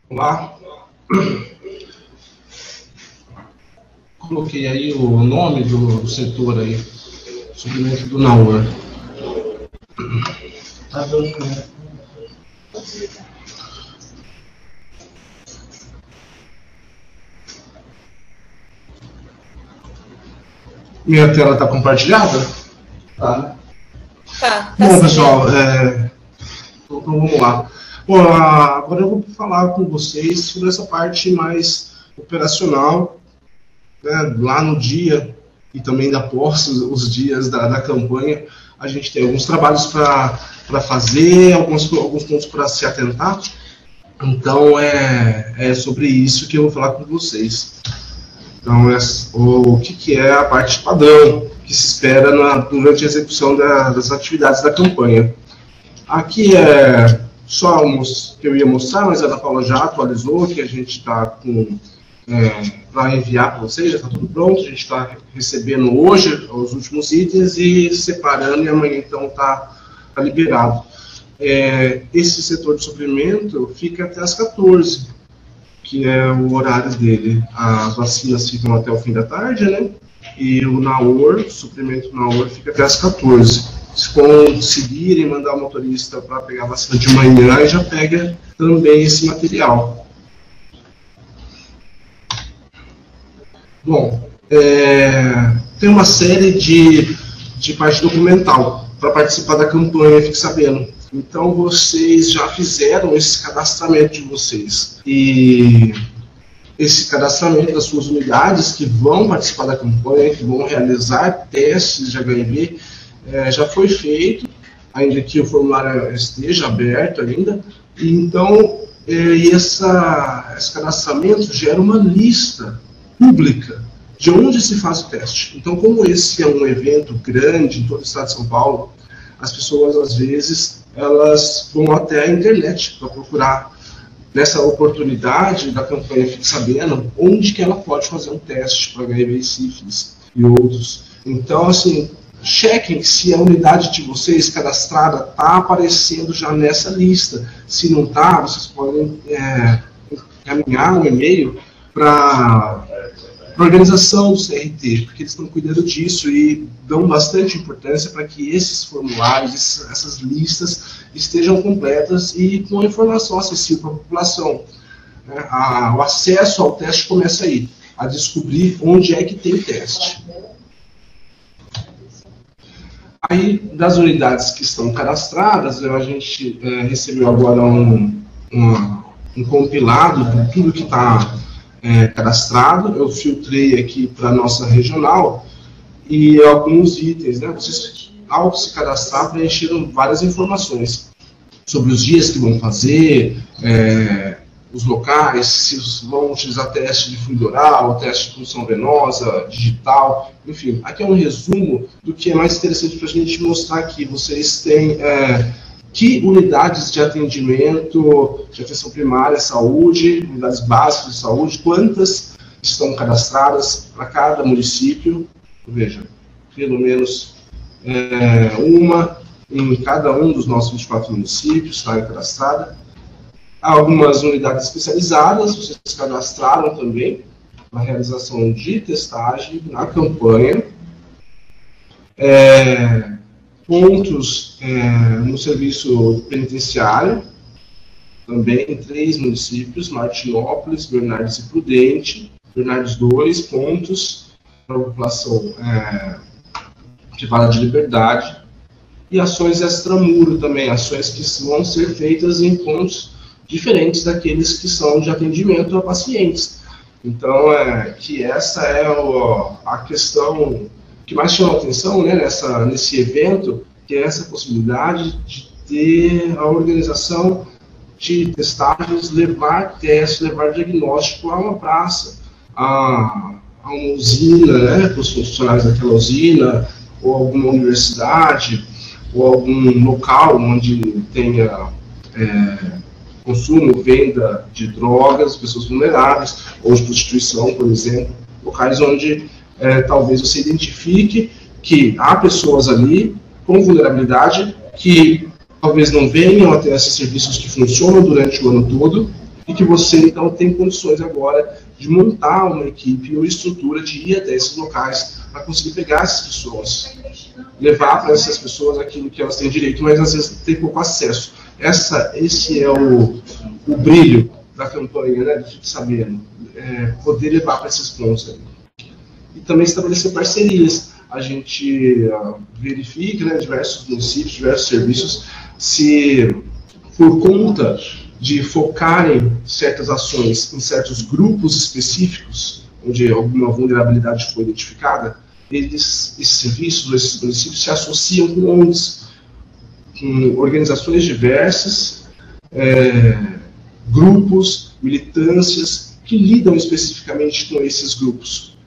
Olá, coloquei aí o nome do setor aí, suprimento do Naur. Tá dando, né? Minha tela está compartilhada? Tá. Tá Bom, sim. pessoal, então vamos lá. Bom, agora eu vou falar com vocês sobre essa parte mais operacional, né, lá no dia e também após os dias da campanha. A gente tem alguns trabalhos para fazer, alguns pontos para se atentar. Então, é sobre isso que eu vou falar com vocês. Então, o que é a parte padrão que se espera durante a execução das atividades da campanha. Aqui é só que eu ia mostrar, mas a Ana Paula já atualizou, que a gente está para enviar para vocês, já está tudo pronto, a gente está recebendo hoje os últimos itens e separando, e amanhã então está liberado. Esse setor de suprimento fica até as 14, que é o horário dele. As vacinas ficam até o fim da tarde, né? E o Naur, o suprimento Naur, fica até as 14. Se conseguirem mandar o motorista para pegar a vacina de manhã, já pega também esse material. Bom, tem uma série de parte documental para participar da campanha, fique sabendo. Então, vocês já fizeram esse cadastramento de vocês. E esse cadastramento das suas unidades que vão participar da campanha, que vão realizar testes de HIV, já foi feito, ainda que o formulário esteja aberto ainda. E então, esse cadastramento gera uma lista pública de onde se faz o teste. Então, como esse é um evento grande em todo o estado de São Paulo, as pessoas, às vezes, elas vão até a internet para procurar, nessa oportunidade da campanha, fique sabendo onde que ela pode fazer um teste para HIV e sífilis e outros. Então, assim, chequem se a unidade de vocês cadastrada está aparecendo já nessa lista. Se não está, vocês podem encaminhar um e-mail para a organização do CRT, porque eles estão cuidando disso e dão bastante importância para que esses formulários, essas listas estejam completas e com informação acessível para a população. O acesso ao teste começa aí, a descobrir onde é que tem teste. Aí, das unidades que estão cadastradas, a gente recebeu agora um compilado de tudo que está cadastrado. Eu filtrei aqui para a nossa regional e alguns itens, né? Vocês, ao se cadastrar, preencheram várias informações sobre os dias que vão fazer, os locais, se vão utilizar teste de fluido oral, teste de punção venosa, digital, enfim. Aqui é um resumo do que é mais interessante para a gente mostrar aqui. Vocês têm que unidades de atendimento, de atenção primária, saúde, unidades básicas de saúde, quantas estão cadastradas para cada município. Veja, pelo menos uma em cada um dos nossos 24 municípios está cadastrada. Há algumas unidades especializadas, vocês cadastraram também na realização de testagem na campanha. Pontos no serviço penitenciário, também em 3 municípios, Martinópolis, Bernardes e Prudente. Bernardes 2 pontos para a população privada de liberdade. E ações extramuro também, ações que vão ser feitas em pontos diferentes daqueles que são de atendimento a pacientes. Então, que essa é a questão que mais chama a atenção, né, nesse evento, que é essa possibilidade de ter a organização de testagens, levar teste, levar diagnóstico a uma praça, a uma usina, né, para os funcionários daquela usina, ou alguma universidade, ou algum local onde tenha consumo, venda de drogas, pessoas vulneráveis, ou de prostituição, por exemplo, locais onde talvez você identifique que há pessoas ali com vulnerabilidade que talvez não venham a ter esses serviços que funcionam durante o ano todo e que você, então, tem condições agora de montar uma equipe ou estrutura de ir até esses locais para conseguir pegar essas pessoas, levar para essas pessoas aquilo que elas têm direito, mas às vezes tem pouco acesso. Esse é o brilho da campanha, né, do Fique Sabendo, poder levar para esses pontos aí. E também estabelecer parcerias. A gente verifica, né, diversos municípios, diversos serviços, se por conta de focarem certas ações em certos grupos específicos, onde alguma vulnerabilidade foi identificada, esses serviços, esses municípios se associam com ONGs, com organizações diversas, grupos, militâncias, que lidam especificamente com esses grupos,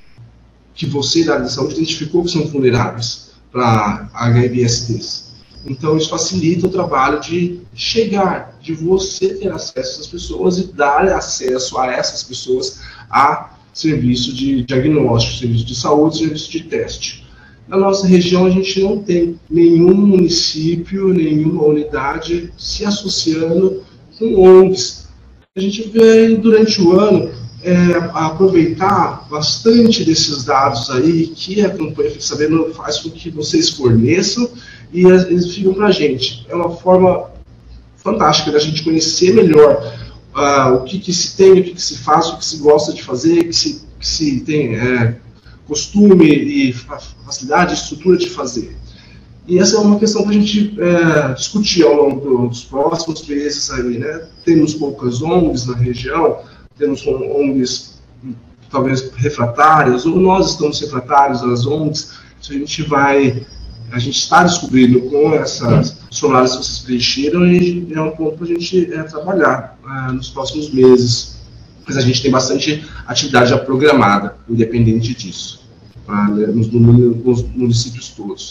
que você, da área de saúde, identificou que são vulneráveis para HIV/STs. Então, isso facilita o trabalho de chegar, de você ter acesso a essas pessoas e dar acesso a essas pessoas a serviço de diagnóstico, serviço de saúde, serviço de teste. Na nossa região, a gente não tem nenhum município, nenhuma unidade se associando com ONGs. A gente vê durante o ano aproveitar bastante desses dados aí que a campanha Fique Sabendo faz com que vocês forneçam e eles ficam para a gente. É uma forma fantástica da gente conhecer melhor o que se tem, o que se faz, o que se gosta de fazer, que se tem costume e facilidade, estrutura de fazer. E essa é uma questão para a gente discutir ao longo dos próximos meses aí, né? Temos poucas ONGs na região, temos ONGs talvez refratárias, ou nós estamos refratários às ONGs. A gente está descobrindo com essas formulários que vocês preencheram, e é um ponto para a gente trabalhar nos próximos meses. Mas a gente tem bastante atividade já programada, independente disso, nos municípios todos.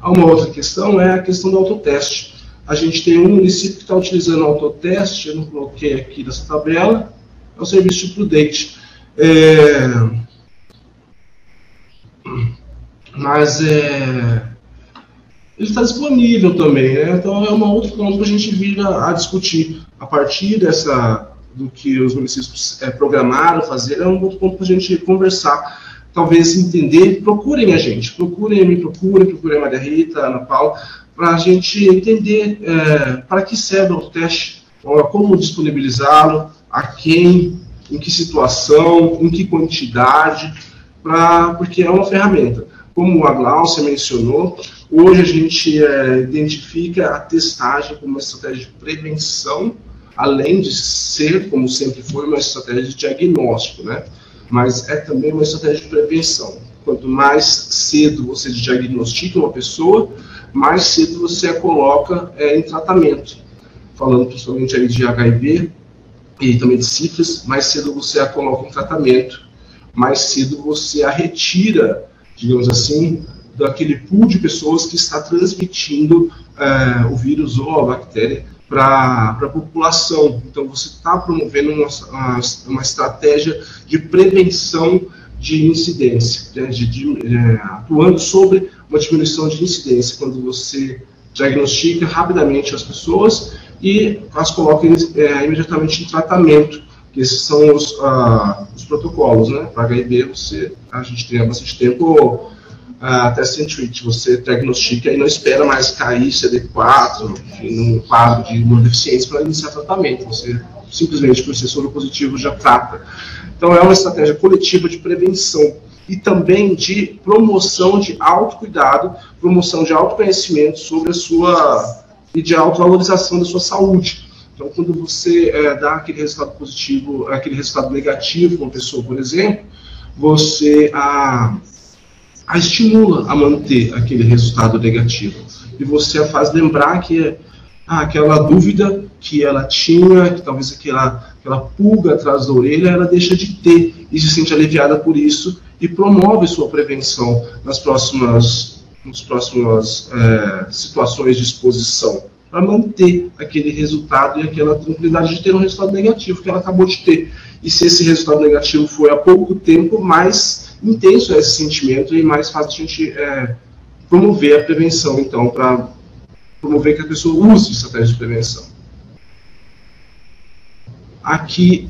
Uma outra questão é a questão do autoteste. A gente tem um município que está utilizando o autoteste, eu não coloquei aqui nessa tabela, é o serviço de Prudente. Mas ele está disponível também, né? Então é uma outra ponto para a gente vir a discutir. A partir do que os municípios programaram fazer, é um outro ponto para a gente conversar. Talvez entender, procurem a gente, procurem a Maria Rita, a Ana Paula, para a gente entender para que serve o autoteste, como disponibilizá-lo, a quem, em que situação, em que quantidade, porque é uma ferramenta. Como a Glaucia mencionou, hoje a gente identifica a testagem como uma estratégia de prevenção, além de ser, como sempre foi, uma estratégia de diagnóstico, né? Mas é também uma estratégia de prevenção. Quanto mais cedo você diagnostica uma pessoa, mais cedo você a coloca em tratamento. Falando principalmente aí de HIV e também de sífilis, mais cedo você a coloca em tratamento, mais cedo você a retira, digamos assim, daquele pool de pessoas que está transmitindo o vírus ou a bactéria para a população. Então, você está promovendo uma estratégia de prevenção de incidência, né, atuando sobre uma diminuição de incidência, quando você diagnostica rapidamente as pessoas e as coloca imediatamente em tratamento, que esses são os protocolos, né? Para HIV, a gente tem há bastante tempo test and treat, você diagnostica e não espera mais cair CD4, enfim, num quadro de imunodeficiência para iniciar tratamento. Você simplesmente, por ser soro positivo, já trata. Então, é uma estratégia coletiva de prevenção e também de promoção de autocuidado, promoção de autoconhecimento sobre e de autovalorização da sua saúde. Então, quando você dá aquele resultado positivo, aquele resultado negativo para uma pessoa, por exemplo, você a estimula a manter aquele resultado negativo. E você a faz lembrar que aquela dúvida que ela tinha, que talvez aquela pulga atrás da orelha, ela deixa de ter e se sente aliviada por isso e promove sua prevenção nas próximas situações de exposição, para manter aquele resultado e aquela tranquilidade de ter um resultado negativo que ela acabou de ter. E se esse resultado negativo foi há pouco tempo, mais intenso esse sentimento e mais fácil a gente promover a prevenção, então, para promover que a pessoa use estratégias de prevenção. Aqui,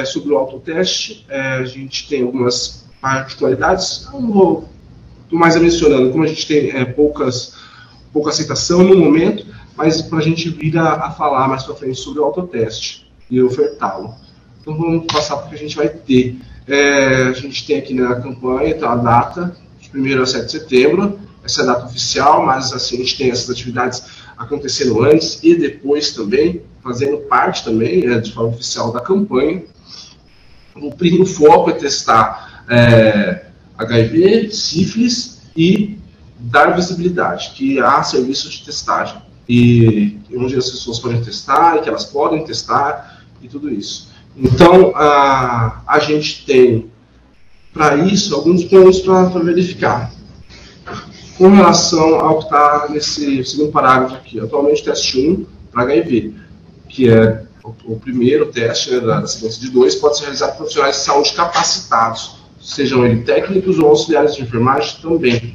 sobre o autoteste, a gente tem algumas particularidades, eu não vou mais mencionando, como a gente tem pouca aceitação no momento, mas para a gente vir a falar mais para frente sobre o autoteste e ofertá-lo. Então vamos passar para o que a gente vai ter. A gente tem aqui na campanha, então, a data, de 1º a 7 de setembro, essa é a data oficial, mas assim, a gente tem essas atividades acontecendo antes e depois também, fazendo parte também de forma oficial da campanha. O foco é testar HIV, sífilis e dar visibilidade, que há serviços de testagem, e onde as pessoas podem testar, e que elas podem testar, e tudo isso. Então, a gente tem, para isso, alguns pontos para verificar. Com relação ao que está nesse segundo parágrafo aqui, atualmente teste 1 para HIV, que é o primeiro teste da sequência de 2, pode ser realizado por profissionais de saúde capacitados, sejam eles técnicos ou auxiliares de enfermagem também.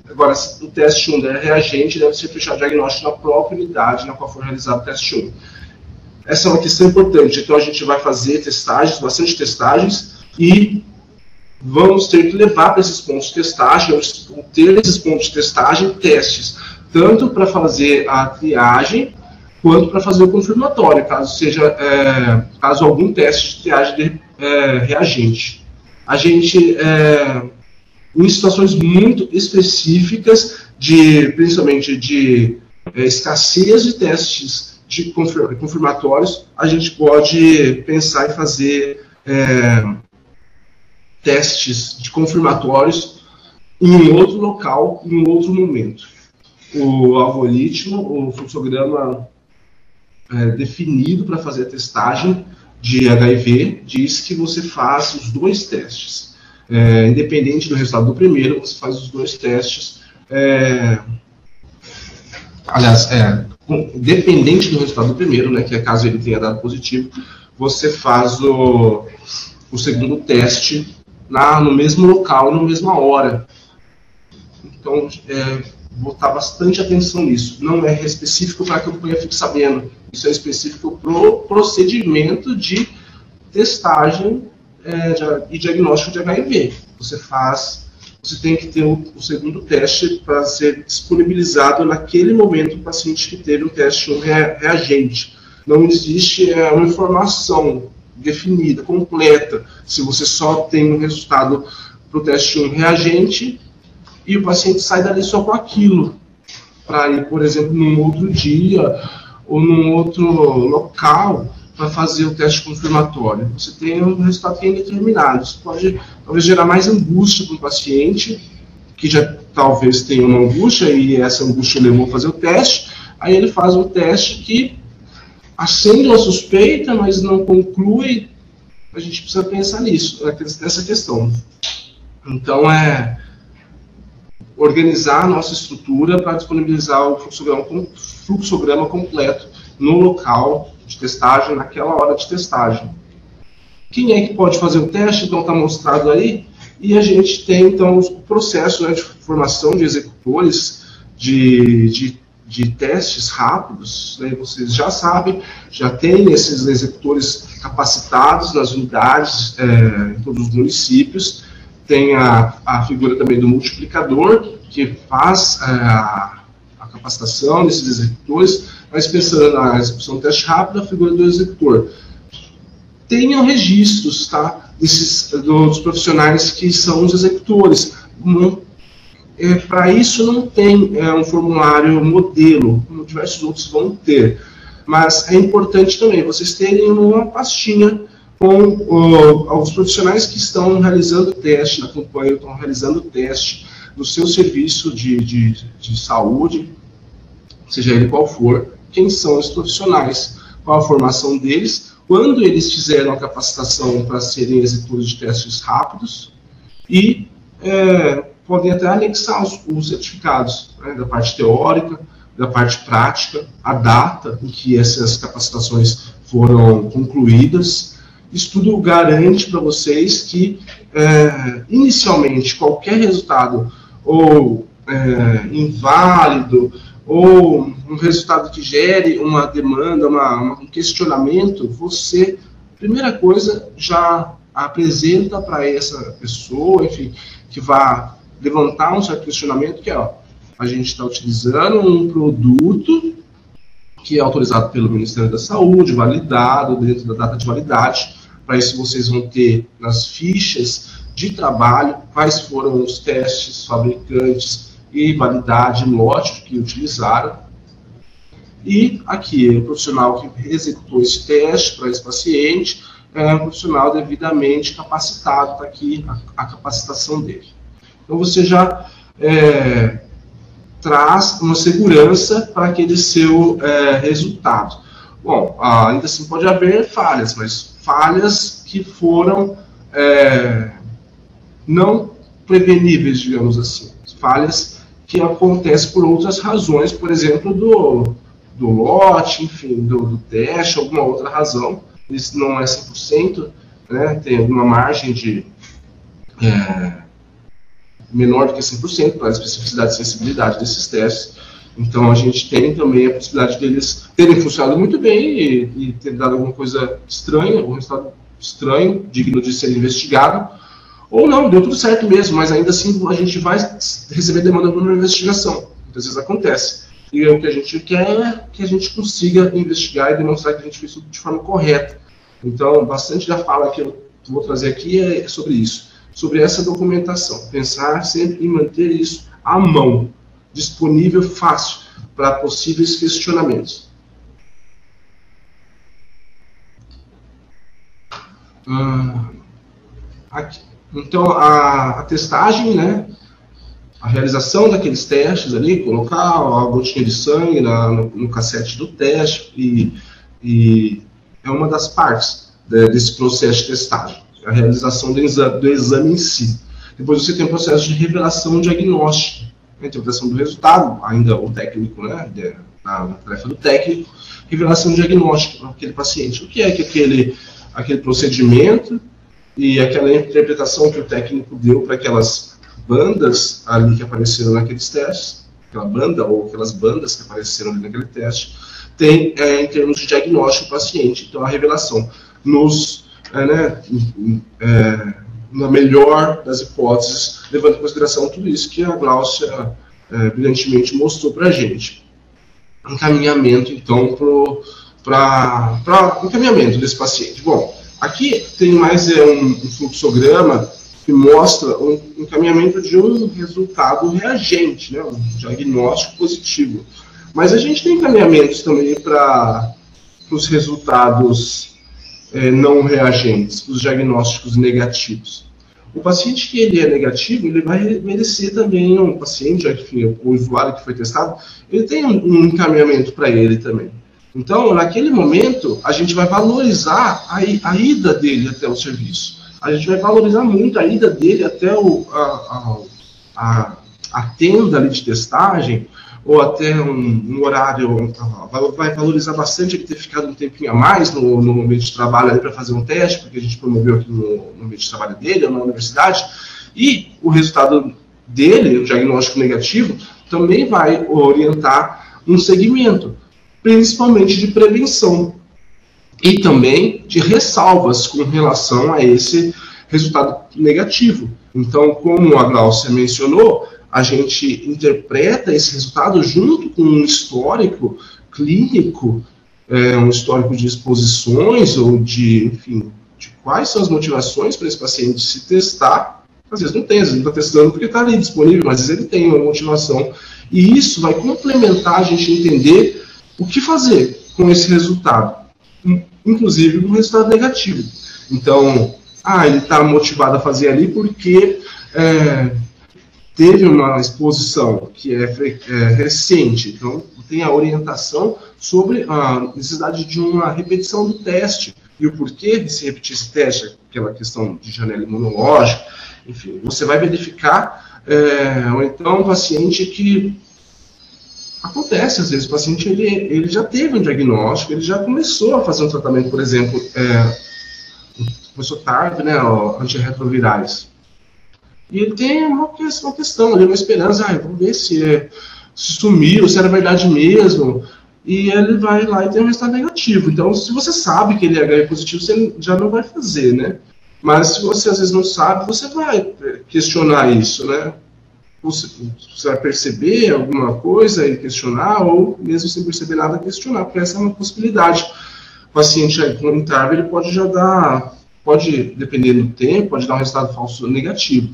Agora, o teste 1 é reagente, deve ser fechado diagnóstico na própria unidade na qual for realizado o teste 1. Essa é uma questão importante, então a gente vai fazer testagens, bastante testagens, e vamos ter que levar para esses pontos de testagem, vamos ter esses pontos de testagem testes, tanto para fazer a triagem, quanto para fazer o confirmatório, caso algum teste de triagem reagente. A gente, em situações muito específicas, principalmente de escassez de testes de confirmatórios, a gente pode pensar em fazer testes de confirmatórios em outro local, em outro momento. O algoritmo, o fluxograma definido para fazer a testagem de HIV diz que você faz os 2 testes. Independente do resultado do primeiro, você faz os 2 testes. Dependente do resultado do primeiro, né, que é caso ele tenha dado positivo, você faz o segundo teste no mesmo local e na mesma hora. Então, botar bastante atenção nisso. Não é específico para a campanha Fique Sabendo. Isso é específico para o procedimento de testagem e diagnóstico de HIV. Você tem que ter o segundo teste para ser disponibilizado naquele momento o paciente que teve um teste reagente. Não existe uma informação definida, completa, se você só tem um resultado para o teste 1 reagente e o paciente sai dali só com aquilo, para ir, por exemplo, num outro dia ou num outro local para fazer o teste confirmatório. Você tem um resultado que é indeterminado. Isso pode talvez gerar mais angústia para o paciente, que já talvez tenha uma angústia e essa angústia levou a fazer o teste. Aí ele faz um teste que acende uma suspeita, mas não conclui. A gente precisa pensar nisso, nessa questão. Então, organizar a nossa estrutura para disponibilizar o fluxograma completo no local de testagem, naquela hora de testagem. Quem é que pode fazer o teste? Então, está mostrado aí. E a gente tem, então, o processo de formação de executores de testes rápidos. Né? Vocês já sabem, já tem esses executores capacitados nas unidades, em todos os municípios. Tem a figura também do multiplicador, que faz a capacitação desses executores, mas pensando na execução do teste rápido, a figura do executor. Tenham registros, tá, dos profissionais que são os executores. Para isso não tem um formulário modelo, como diversos outros vão ter. Mas é importante também vocês terem uma pastinha com os profissionais que estão realizando teste na campanha, estão realizando teste no seu serviço de saúde, seja ele qual for, quem são os profissionais, qual a formação deles, quando eles fizeram a capacitação para serem executores de testes rápidos, e podem até anexar os certificados, né, da parte teórica, da parte prática, a data em que essas capacitações foram concluídas, isso tudo garante para vocês que, inicialmente, qualquer resultado, ou inválido, ou um resultado que gere uma demanda, um questionamento, você, primeira coisa, já apresenta para essa pessoa, enfim, que vai levantar um certo questionamento, que é, ó, a gente está utilizando um produto que é autorizado pelo Ministério da Saúde, validado dentro da data de validade. Para isso vocês vão ter nas fichas de trabalho quais foram os testes, fabricantes e validade, lote que utilizaram. E aqui, o profissional que executou esse teste para esse paciente é um profissional devidamente capacitado, está aqui a capacitação dele. Então você já traz uma segurança para aquele seu resultado. Bom, ainda assim pode haver falhas, mas falhas que foram não preveníveis, digamos assim. Falhas que acontecem por outras razões, por exemplo, do lote, enfim, do teste, alguma outra razão. Isso não é 100%, né? Tem alguma margem de menor do que 100% para a especificidade e sensibilidade desses testes. Então, a gente tem também a possibilidade deles terem funcionado muito bem e ter dado alguma coisa estranha, um resultado estranho, digno de ser investigado, ou não, deu tudo certo mesmo, mas ainda assim a gente vai receber demanda por uma investigação. Muitas vezes acontece. E o que a gente quer é que a gente consiga investigar e demonstrar que a gente fez tudo de forma correta. Então, bastante da fala que eu vou trazer aqui é sobre isso, sobre essa documentação. Pensar sempre em manter isso à mão, disponível, fácil, para possíveis questionamentos. Aqui. Então, a testagem, né? A realização daqueles testes ali, colocar a gotinha de sangue no cassete do teste, e é uma das partes desse processo de testagem, a realização do exame em si. Depois você tem o processo de revelação diagnóstica, a interpretação do resultado, ainda o técnico, né, a tarefa do técnico, revelação diagnóstica para aquele paciente. O que é que aquele procedimento e aquela interpretação que o técnico deu para aquelas bandas ali que apareceram naqueles testes, aquela banda ou aquelas bandas que apareceram ali naquele teste, tem em termos de diagnóstico do paciente. Então, a revelação na melhor das hipóteses, levando em consideração tudo isso que a Gláucia brilhantemente mostrou para a gente. Encaminhamento, então, para o encaminhamento desse paciente. Bom, aqui tem mais um fluxograma que mostra o encaminhamento de um resultado reagente, né, um diagnóstico positivo. Mas a gente tem encaminhamentos também para os resultados não reagentes, para os diagnósticos negativos. O paciente que ele é negativo, ele vai merecer também, um paciente, enfim, o usuário que foi testado, ele tem um encaminhamento para ele também. Então, naquele momento, a gente vai valorizar a ida dele até o serviço. A gente vai valorizar muito a ida dele até a tenda ali de testagem, ou até um horário, vai valorizar bastante ele ter ficado um tempinho a mais no ambiente de trabalho ali para fazer um teste, porque a gente promoveu aqui no ambiente de trabalho dele, ou na universidade, e o resultado dele, o diagnóstico negativo, também vai orientar um segmento, principalmente de prevenção, e também de ressalvas com relação a esse resultado negativo. Então, como a Gláucia mencionou, a gente interpreta esse resultado junto com um histórico clínico, um histórico de exposições, ou enfim, de quais são as motivações para esse paciente se testar. Às vezes não tem, às vezes não está testando porque está ali disponível, mas às vezes ele tem uma motivação. E isso vai complementar a gente entender o que fazer com esse resultado, inclusive um resultado negativo. Então, ele está motivado a fazer ali porque teve uma exposição que é recente, então tem a orientação sobre a necessidade de uma repetição do teste e o porquê de se repetir esse teste, aquela questão de janela imunológica, enfim, você vai verificar, ou então um paciente que acontece, às vezes o paciente ele já teve um diagnóstico, ele já começou a fazer um tratamento, por exemplo, professor Tarve, né, antirretrovirais. E ele tem uma questão ali, uma esperança, vamos ver se sumiu, se era verdade mesmo, e ele vai lá e tem um resultado negativo. Então, se você sabe que ele é HIV positivo, você já não vai fazer, né? Mas se você às vezes não sabe, você vai questionar isso, né? Você vai perceber alguma coisa e questionar, ou mesmo sem perceber nada, questionar, porque essa é uma possibilidade. O paciente com TARV, ele pode já dar, dependendo do tempo, pode dar um resultado falso negativo.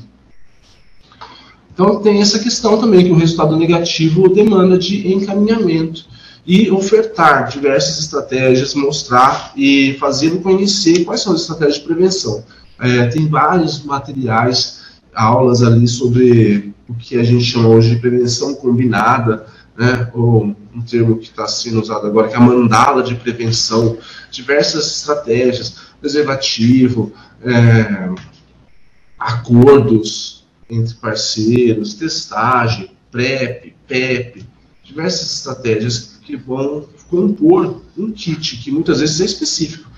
Então tem essa questão também, que o resultado negativo demanda de encaminhamento e ofertar diversas estratégias, mostrar e fazê-lo conhecer quais são as estratégias de prevenção. Tem vários materiais, aulas ali sobre o que a gente chama hoje de prevenção combinada, né, ou um termo que está sendo usado agora, que é a mandala de prevenção, diversas estratégias, preservativo, acordos entre parceiros, testagem, PrEP, PEP, diversas estratégias que vão compor um kit que muitas vezes é específico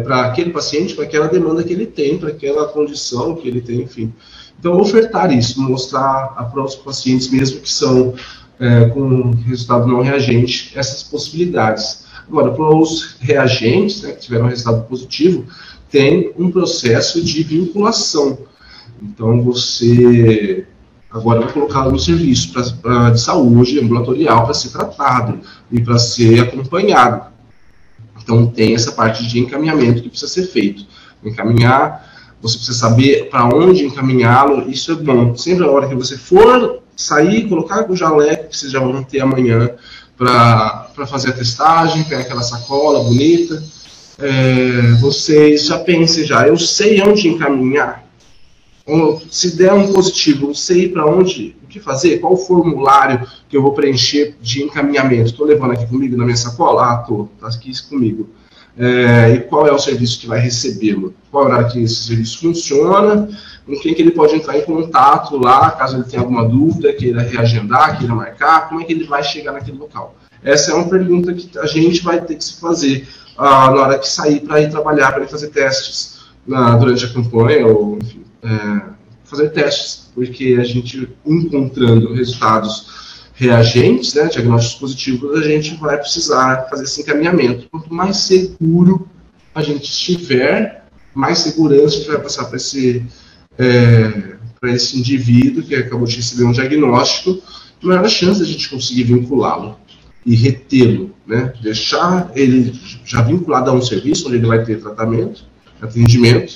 para aquele paciente, para aquela demanda que ele tem, para aquela condição que ele tem, enfim. Então, ofertar isso, mostrar para os pacientes mesmo que são com resultado não reagente, essas possibilidades. Agora, para os reagentes, né, que tiveram resultado positivo, tem um processo de vinculação. Então, você agora vai colocá-lo no serviço de saúde ambulatorial para ser tratado e para ser acompanhado. Então, tem essa parte de encaminhamento que precisa ser feito. Encaminhar, você precisa saber para onde encaminhá-lo, isso é bom. Sempre a hora que você for sair, colocar o jaleco que vocês já vão ter amanhã para fazer a testagem, pegar aquela sacola bonita, vocês já pensem eu sei onde encaminhar. Se der um positivo, eu sei para onde, o que fazer, qual o formulário que eu vou preencher de encaminhamento. Estou levando aqui comigo na minha sacola? Estou, está aqui comigo. E qual é o serviço que vai recebê-lo? Qual é o horário que esse serviço funciona? Com quem que ele pode entrar em contato lá, caso ele tenha alguma dúvida, queira reagendar, queira marcar, como é que ele vai chegar naquele local? Essa é uma pergunta que a gente vai ter que se fazer na hora que sair para ir trabalhar, para ir fazer testes durante a campanha, ou enfim, fazer testes, porque a gente, encontrando resultados reagentes, né, diagnósticos positivos, a gente vai precisar fazer esse encaminhamento. Quanto mais seguro a gente estiver, mais segurança a gente vai passar para esse indivíduo que acabou de receber um diagnóstico, maior a chance de a gente conseguir vinculá-lo e retê-lo, né, deixar ele já vinculado a um serviço onde ele vai ter tratamento, atendimento,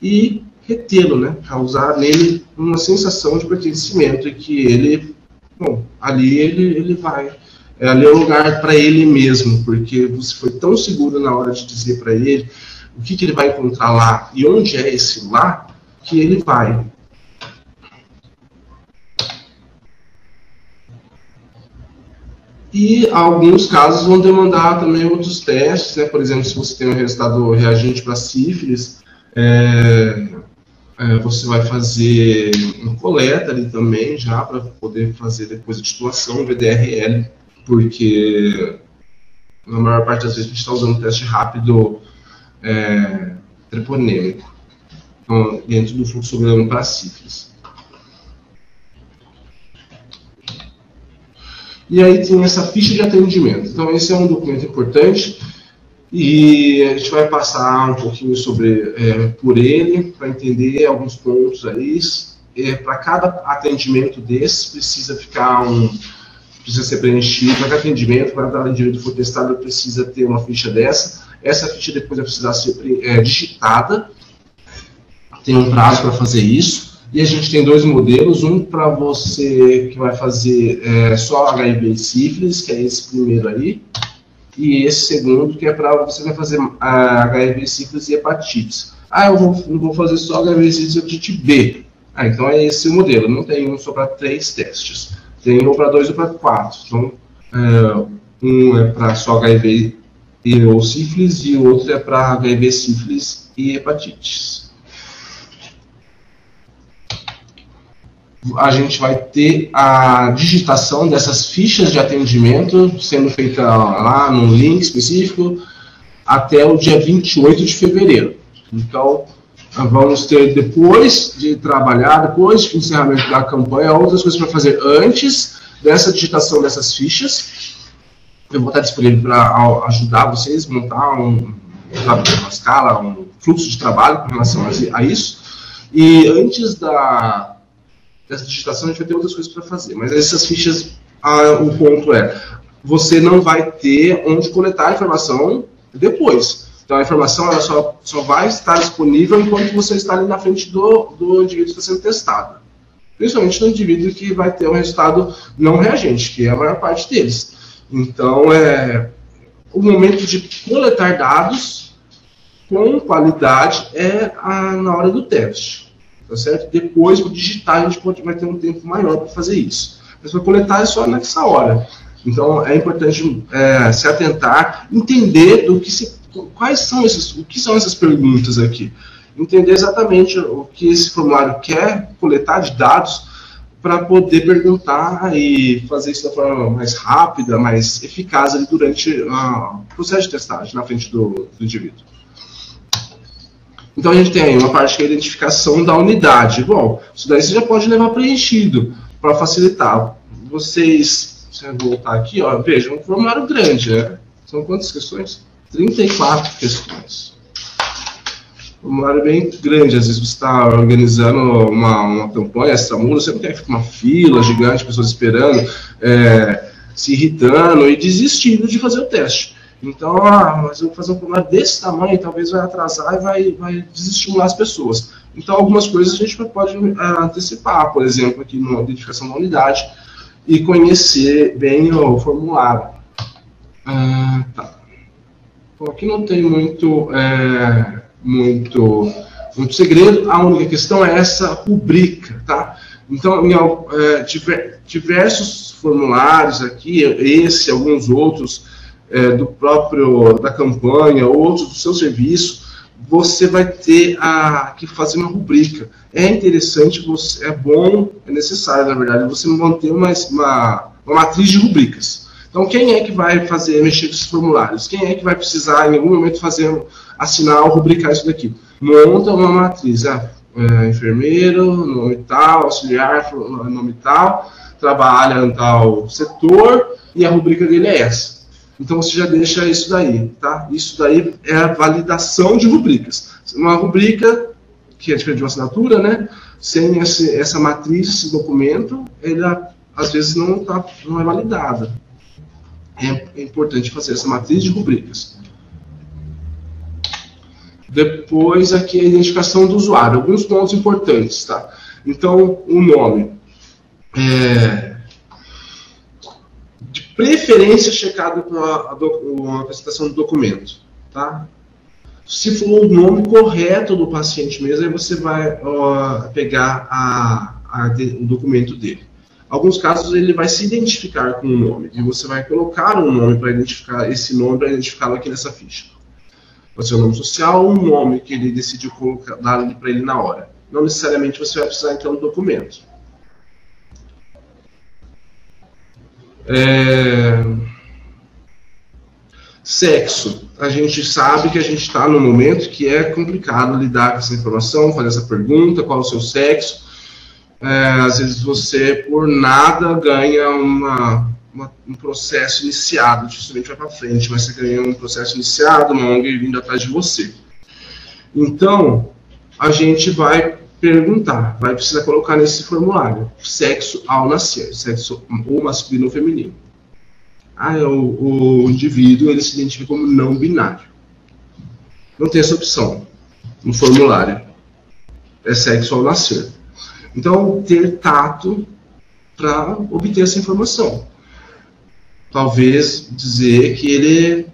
e retê-lo, né, causar nele uma sensação de pertencimento e que ele, ali ele vai, ali é o lugar para ele mesmo, porque você foi tão seguro na hora de dizer para ele o que ele vai encontrar lá e onde é esse lá, que ele vai. E alguns casos vão demandar também outros testes, né? Por exemplo, se você tem um resultado reagente para sífilis, você vai fazer uma coleta ali também, já para poder fazer depois a titulação, VDRL, porque na maior parte das vezes a gente está usando um teste rápido treponêmico, então, dentro do fluxograma para sífilis. E aí tem essa ficha de atendimento. Então, esse é um documento importante e a gente vai passar um pouquinho por ele, para entender alguns pontos aí. Para cada atendimento desse, precisa ser preenchido. Para cada atendimento for testado, precisa ter uma ficha dessa. Essa ficha depois vai precisar ser digitada. Tem um prazo para fazer isso. E a gente tem dois modelos, um para você que vai fazer só HIV e sífilis, que é esse primeiro aí, e esse segundo, que é para você vai fazer HIV, sífilis e hepatites. Eu vou fazer só HIV, sífilis e hepatite B. Então é esse o modelo, não tem um só para 3 testes. Tem um para 2 ou para 4. Então, um é para só HIV ou sífilis e o outro é para HIV, sífilis e hepatites. A gente vai ter a digitação dessas fichas de atendimento sendo feita lá num link específico até o dia 28 de fevereiro. Então, vamos ter, depois de trabalhar, depois do encerramento da campanha, outras coisas para fazer antes dessa digitação dessas fichas. Eu vou estar disponível para ajudar vocês a montar uma escala, um fluxo de trabalho com relação a isso. E antes dessa digitação, a gente vai ter outras coisas para fazer. Mas essas fichas, o ponto é, você não vai ter onde coletar a informação depois. Então, a informação ela só vai estar disponível enquanto você está ali na frente do indivíduo que está sendo testado. Principalmente no indivíduo que vai ter um resultado não reagente, que é a maior parte deles. Então, o momento de coletar dados com qualidade é na hora do teste. Tá certo? Depois, para digitar, a gente vai ter um tempo maior para fazer isso. Mas para coletar é só nessa hora. Então, é importante se atentar, entender o que são essas perguntas aqui. Entender exatamente o que esse formulário quer coletar de dados para poder perguntar e fazer isso da forma mais rápida, mais eficaz ali durante o processo de testagem na frente do indivíduo. Então, a gente tem aí uma parte que é a identificação da unidade. Bom, isso daí você já pode levar preenchido para facilitar. Vocês, se eu voltar aqui, ó, vejam, um formulário grande, né? São quantas questões? 34 questões. Um formulário bem grande. Às vezes você está organizando uma campanha extramuros, você não quer que fique uma fila gigante, pessoas esperando, se irritando e desistindo de fazer o teste. Então, mas eu vou fazer um formulário desse tamanho, talvez vai atrasar e vai desestimular as pessoas. Então, algumas coisas a gente pode antecipar, por exemplo, aqui na identificação da unidade, e conhecer bem o formulário. Tá. Bom, aqui não tem muito segredo, a única questão é essa rubrica, tá? Então, diversos formulários aqui, esse, alguns outros, da campanha, outros do seu serviço, você vai ter que fazer uma rubrica. É interessante, é bom, é necessário, na verdade, você manter uma matriz de rubricas. Então, quem é que vai mexer com esses formulários? Quem é que vai precisar, em algum momento, assinar ou rubricar isso daqui? Monta uma matriz, enfermeiro, nome tal, auxiliar, nome tal, trabalha em tal setor, e a rubrica dele é essa. Então, você já deixa isso daí, tá? Isso daí é a validação de rubricas. Uma rubrica, que é diferente de uma assinatura, né? Sem essa matriz, esse documento, ele às vezes não é validada. É importante fazer essa matriz de rubricas. Depois, aqui a identificação do usuário. Alguns pontos importantes, tá? Então, o nome. De preferência, checado com a apresentação do documento, tá? Se for o nome correto do paciente mesmo, aí você vai pegar o documento dele. Alguns casos ele vai se identificar com o nome, e você vai colocar um nome para identificar esse nome, para identificá-lo aqui nessa ficha. Pode ser o nome social ou um nome que ele decidiu dar para ele na hora. Não necessariamente você vai precisar então do documento. Sexo. A gente sabe que a gente está num momento que é complicado lidar com essa informação, fazer essa pergunta, qual é o seu sexo. Às vezes você, por nada, ganha um processo iniciado, dificilmente vai para frente, mas você ganha um processo iniciado, uma ONG vindo atrás de você. Então, a gente vai perguntar, vai precisar colocar nesse formulário, sexo ao nascer, sexo ou masculino ou feminino. O indivíduo, ele se identifica como não binário. Não tem essa opção no formulário. É sexo ao nascer. Então, ter tato para obter essa informação. Talvez dizer que ele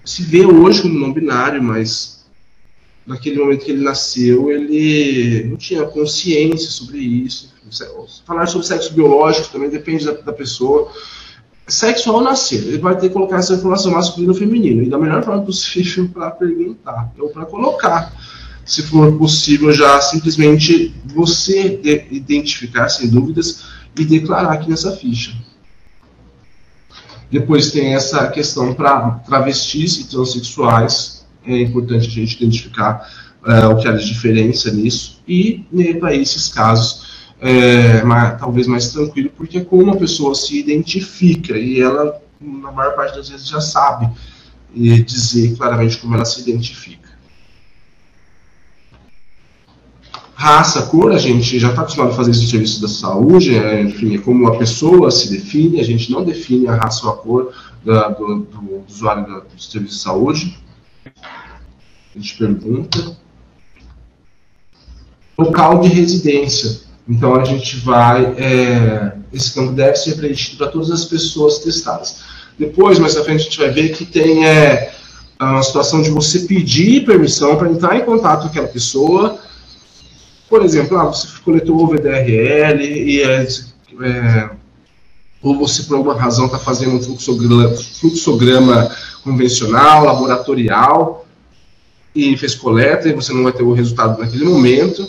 se vê hoje como não binário, mas naquele momento que ele nasceu, ele não tinha consciência sobre isso. Falar sobre sexo biológico também depende da pessoa. Sexo ao nascer, ele vai ter que colocar essa informação masculino ou feminino, e da melhor forma possível para perguntar, ou para colocar. Se for possível, já simplesmente você identificar sem dúvidas e declarar aqui nessa ficha. Depois tem essa questão para travestis e transexuais. É importante a gente identificar o que há de diferença nisso, e para esses casos talvez mais tranquilo, porque é como a pessoa se identifica, e ela, na maior parte das vezes, já sabe dizer claramente como ela se identifica. Raça, cor, a gente já está acostumado a fazer isso no serviço da saúde, enfim, é como a pessoa se define, a gente não define a raça ou a cor do usuário do serviço de saúde. A gente pergunta. Local de residência. Então, a gente vai... esse campo deve ser preenchido para todas as pessoas testadas. Depois, mais à frente, a gente vai ver que tem a situação de você pedir permissão para entrar em contato com aquela pessoa. Por exemplo, você coletou o VDRL ou você, por alguma razão, está fazendo um fluxograma convencional, laboratorial, e fez coleta, e você não vai ter o resultado naquele momento.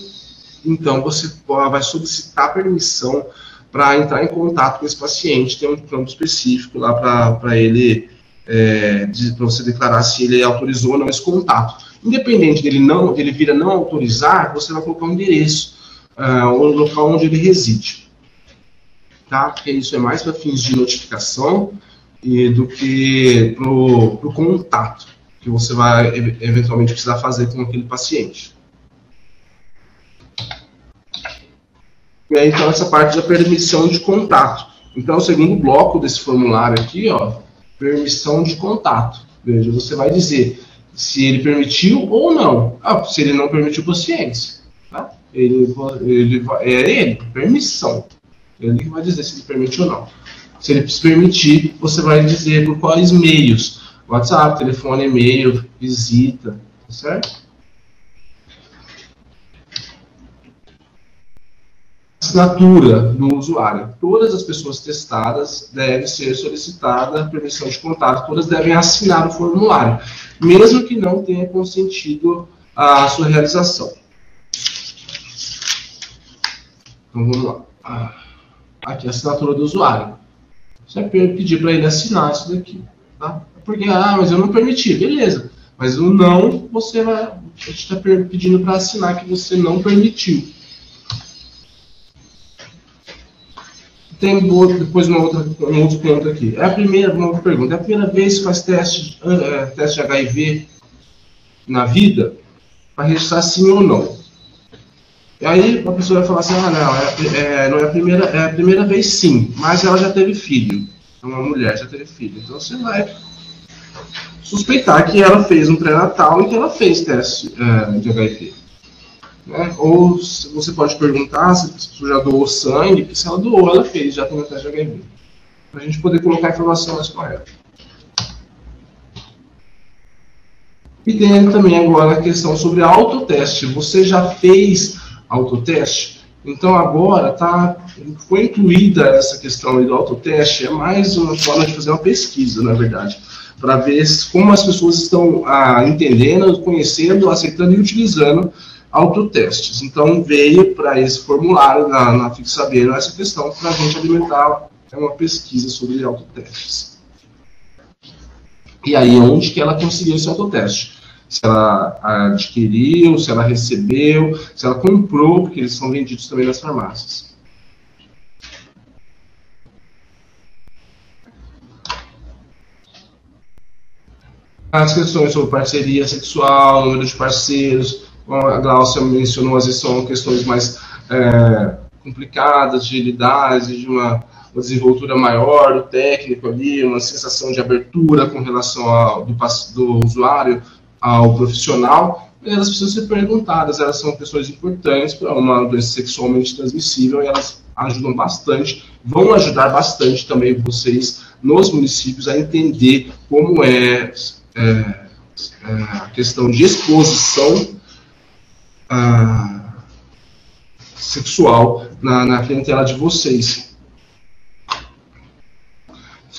Então, você vai solicitar permissão para entrar em contato com esse paciente. Tem um campo específico lá para ele, para você declarar se ele autorizou ou não esse contato. Independente dele vir a não autorizar, você vai colocar um endereço, o local onde ele reside. Tá? Porque isso é mais para fins de notificação do que para o contato que você vai eventualmente precisar fazer com aquele paciente. E aí, então, essa parte da permissão de contato. Então, o segundo bloco desse formulário aqui, permissão de contato. Veja, você vai dizer se ele permitiu ou não. Se ele não permitiu, paciência. Tá? Permissão. Ele que vai dizer se ele permitiu ou não. Se ele permitir, você vai dizer por quais meios. WhatsApp, telefone, e-mail, visita. Tá certo? Assinatura do usuário. Todas as pessoas testadas devem ser solicitada permissão de contato. Todas devem assinar o formulário, mesmo que não tenha consentido a sua realização. Então, vamos lá. Aqui, a assinatura do usuário. Você vai pedir para ele assinar isso daqui. Tá? Porque, mas eu não permiti. Beleza. Mas o não, a gente está pedindo para assinar que você não permitiu. Tem depois um outro ponto aqui. Uma outra pergunta. É a primeira vez que faz teste de HIV na vida? Para registrar sim ou não? E aí a pessoa vai falar assim, não é a primeira vez sim, mas ela já teve filho. Uma mulher já teve filho. Então você vai suspeitar que ela fez um pré-natal e que ela fez teste de HIV. Né? Ou você pode perguntar se a pessoa já doou sangue, porque se ela doou, ela fez, já tem um teste de HIV. Para a gente poder colocar a informação mais correta. E tem também agora a questão sobre autoteste. Você já fez autoteste? Então agora foi incluída essa questão aí do autoteste, é mais uma forma de fazer uma pesquisa, na verdade, para ver como as pessoas estão entendendo, conhecendo, aceitando e utilizando autotestes. Então veio para esse formulário na Fique Sabendo essa questão para a gente alimentar uma pesquisa sobre autotestes. E aí onde que ela conseguiu esse autoteste? Se ela adquiriu, se ela recebeu, se ela comprou, porque eles são vendidos também nas farmácias. As questões sobre parceria sexual, número de parceiros, a Glaucia mencionou, às vezes são questões mais complicadas de lidar, de uma desenvoltura maior do técnico ali, uma sensação de abertura com relação do usuário ao profissional, elas precisam ser perguntadas, elas são questões importantes para uma doença sexualmente transmissível e elas ajudam bastante, vão ajudar bastante também vocês nos municípios a entender como a questão de exposição sexual na clientela de vocês.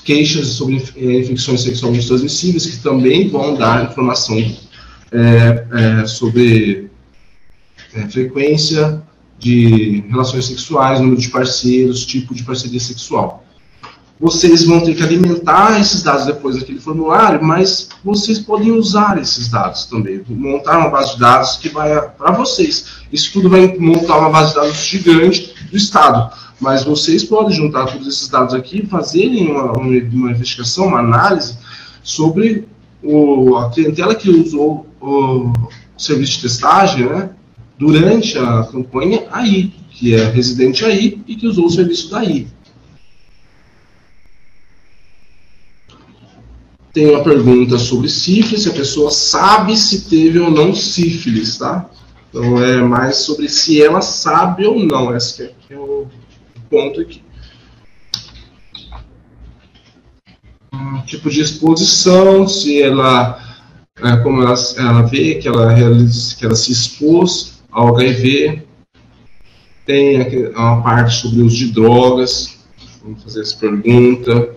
Queixas sobre infecções sexualmente transmissíveis, que também vão dar informação sobre frequência de relações sexuais, número de parceiros, tipo de parceria sexual. vocês vão ter que alimentar esses dados depois naquele formulário, mas vocês podem usar esses dados também, montar uma base de dados que vai para vocês. Isso tudo vai montar uma base de dados gigante do Estado, mas vocês podem juntar todos esses dados aqui e fazerem uma investigação, uma análise sobre a clientela que usou o serviço de testagem, né, durante a campanha aí, que é residente aí e que usou o serviço daí. Tem uma pergunta sobre sífilis, se a pessoa sabe se teve ou não sífilis, tá? Então é mais sobre se ela sabe ou não, esse que é o ponto aqui. Tipo de exposição, se ela, como ela vê que ela se expôs ao HIV. Tem aqui uma parte sobre o uso de drogas, vamos fazer essa pergunta.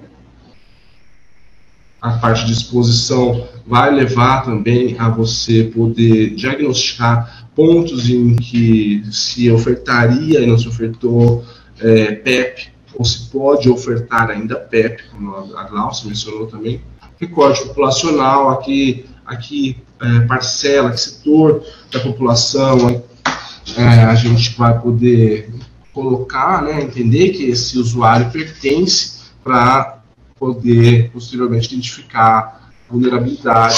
A parte de exposição vai levar também a você poder diagnosticar pontos em que se ofertaria e não se ofertou PEP, ou se pode ofertar ainda PEP, como a Glaucia mencionou também. Recorte populacional, aqui parcela, que setor da população a gente vai poder colocar, né, entender que esse usuário pertence para poder posteriormente identificar vulnerabilidade,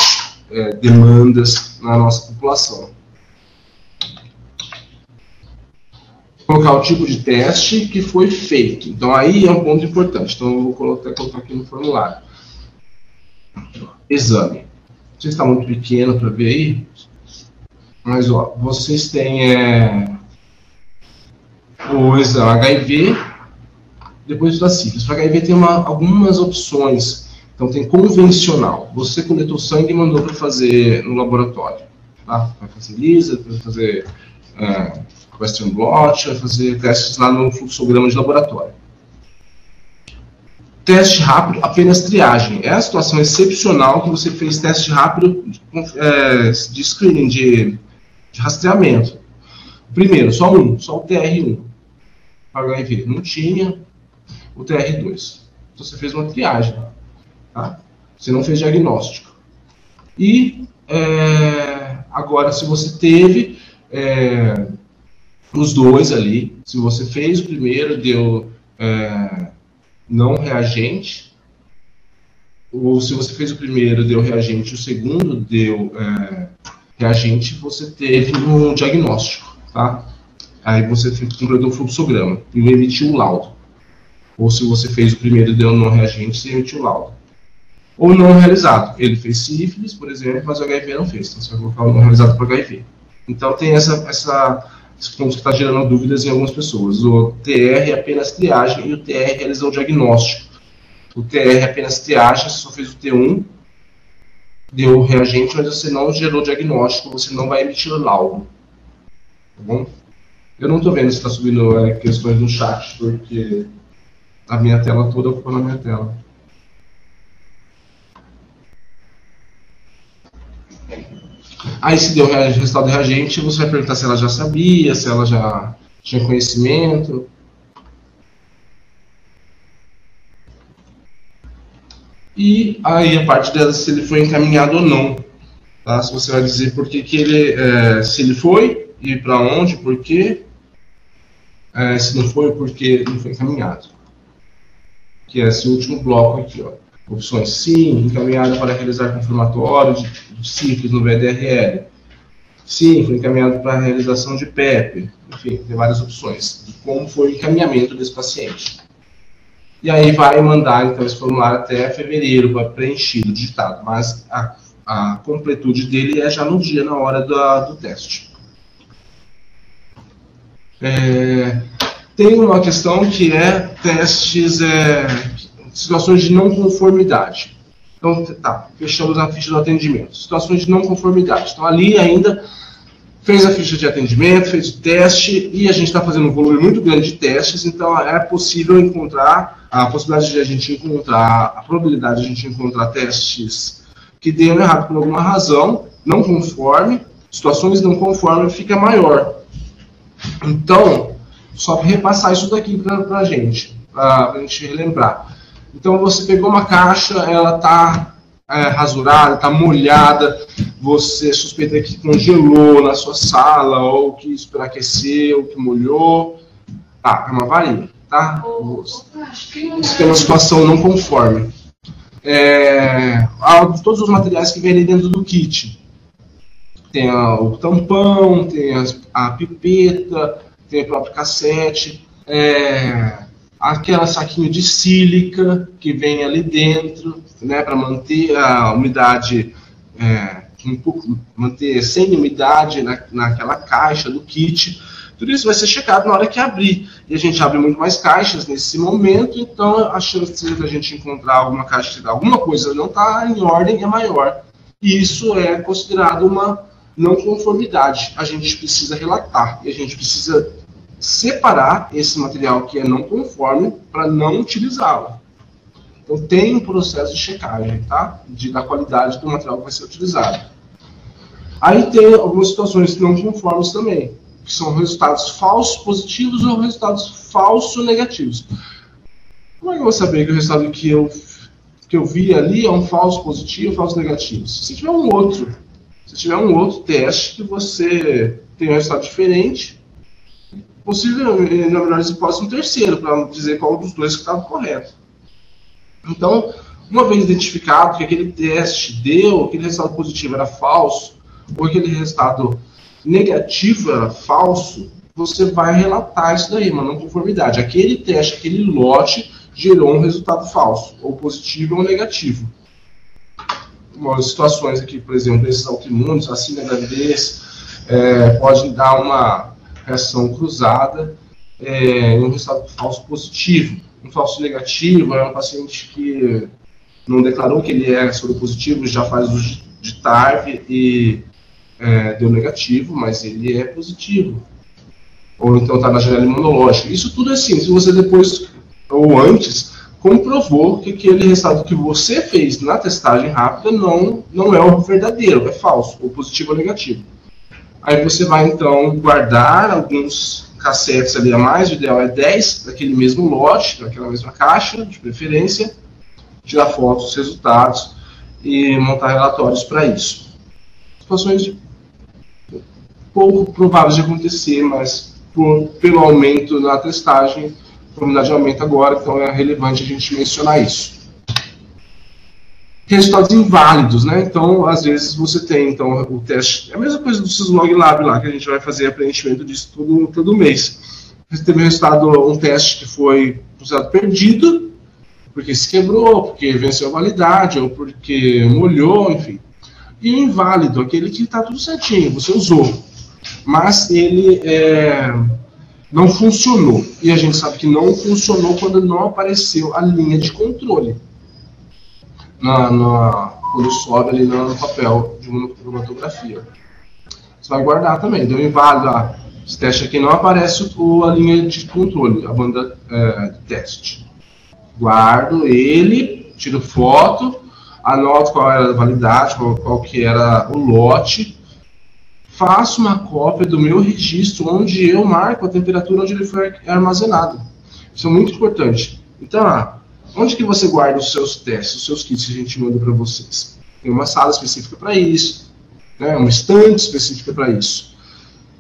demandas na nossa população. Colocar o tipo de teste que foi feito. Então aí é um ponto importante. Então eu vou colocar aqui no formulário. Exame. Não sei se está muito pequeno para ver aí, mas ó, vocês têm o exame HIV, depois da sífilis. Para HIV tem algumas opções. Então tem convencional. Você coletou sangue e mandou para fazer no laboratório. Tá? Vai fazer LISA, vai fazer Western blot, vai fazer testes lá no fluxograma de laboratório. Teste rápido, apenas triagem. É a situação excepcional que você fez teste rápido de screening, de rastreamento. Primeiro, só o TR1. HIV não tinha, o TR2. Então você fez uma triagem. Tá? Você não fez diagnóstico. E agora, se você teve os dois ali, se você fez o primeiro, deu não reagente, ou se você fez o primeiro, deu reagente, e o segundo deu reagente, você teve um diagnóstico, tá? Aí você completou o fluxograma e emitiu o laudo. Ou se você fez o primeiro e deu não reagente, você emitiu o laudo. Ou não realizado. Ele fez sífilis, por exemplo, mas o HIV não fez. Então você vai colocar o não realizado para o HIV. Então tem esse ponto que está gerando dúvidas em algumas pessoas. O TR é apenas triagem e o TR realizou o diagnóstico. O TR é apenas triagem, você só fez o T1, deu reagente, mas você não gerou diagnóstico, você não vai emitir o laudo. Tá bom? Eu não estou vendo se está subindo questões no chat, porque a minha tela toda ocupa na minha tela. Aí se deu resultado de reagente, você vai perguntar se ela já sabia, se ela já tinha conhecimento. E aí a parte dela, se ele foi encaminhado ou não. Tá? Se você vai dizer por que ele, se ele foi, e para onde, por quê. Se não foi, porque não foi encaminhado. Que é esse último bloco aqui, ó. Opções sim, encaminhado para realizar confirmatório de sífilis no VDRL. Sim, foi encaminhado para a realização de PEP. Enfim, tem várias opções de como foi o encaminhamento desse paciente. E aí vai mandar então esse formulário até fevereiro, vai preenchido, digitado. Mas a completude dele é já no dia, na hora do teste. Tem uma questão que é testes, situações de não conformidade. Então, tá, fechamos a ficha do atendimento. Situações de não conformidade. Então, ali ainda fez a ficha de atendimento, fez o teste, e a gente está fazendo um volume muito grande de testes, então é possível encontrar, a possibilidade de a gente encontrar, a probabilidade de a gente encontrar testes que deram errado por alguma razão, não conforme, situações não conforme, fica maior. Então, só para repassar isso daqui para a gente relembrar. Então você pegou uma caixa, ela está rasurada, está molhada, você suspeita que congelou na sua sala, ou que superaqueceu, que molhou. Tá, é uma avaria, tá? Isso tem uma situação não conforme. Todos os materiais que vêm ali dentro do kit. Tem o tampão, tem a pipeta, tem o próprio cassete, aquela saquinho de sílica que vem ali dentro, né, para manter a umidade, manter sem umidade naquela caixa do kit. Tudo isso vai ser checado na hora que abrir. E a gente abre muito mais caixas nesse momento, então a chance de a gente encontrar alguma caixa, alguma coisa não está em ordem é maior. E isso é considerado uma não conformidade. A gente precisa relatar e a gente precisa separar esse material que é não conforme para não utilizá-lo. Então tem um processo de checagem, tá? Da qualidade do material que vai ser utilizado. Aí tem algumas situações não conformes também, que são resultados falsos positivos ou resultados falsos negativos. Como é que eu vou saber que o resultado que eu vi ali é um falso positivo ou falso negativo? Se tiver um outro teste que você tem um resultado diferente, possível, na melhor hipótese, um terceiro, para dizer qual dos dois que estava correto. Então, uma vez identificado que aquele teste deu, aquele resultado positivo era falso, ou aquele resultado negativo era falso, você vai relatar isso daí, uma não conformidade. Aquele teste, aquele lote, gerou um resultado falso, ou positivo ou negativo. Umas situações aqui, por exemplo, esses autoimunes, vacina, gravidez, pode dar uma reação cruzada em um resultado falso positivo. Um falso negativo é um paciente que não declarou que ele é soropositivo, já faz uso de TARV e deu negativo, mas ele é positivo. Ou então está na janela imunológica. Isso tudo é assim, se você depois ou antes comprovou que aquele resultado que você fez na testagem rápida não é o verdadeiro, é falso, ou positivo ou negativo. Aí você vai então guardar alguns cassetes ali a mais, o ideal é 10 daquele mesmo lote, daquela mesma caixa, de preferência, tirar fotos dos resultados e montar relatórios para isso. Situações pouco prováveis de acontecer, mas pelo aumento na testagem, a probabilidade aumenta agora, então é relevante a gente mencionar isso. Resultados inválidos, né? Então, às vezes você tem então, o teste, é a mesma coisa do Syslog Lab lá, que a gente vai fazer preenchimento disso todo mês. Você teve um teste que foi considerado perdido, porque se quebrou, porque venceu a validade, ou porque molhou, enfim. E o inválido, aquele que está tudo certinho, você usou, mas ele não funcionou. E a gente sabe que não funcionou quando não apareceu a linha de controle. Quando sobe ali no papel de uma cromatografia. Você vai guardar também. Deu inválido. Esse teste aqui não aparece a linha de controle, a banda de teste. Guardo ele, tiro foto, anoto qual era a validade, qual que era o lote, faço uma cópia do meu registro onde eu marco a temperatura onde ele foi armazenado. Isso é muito importante. Então, onde que você guarda os seus testes, os seus kits que a gente manda para vocês? Tem uma sala específica para isso, né, uma estante específica para isso.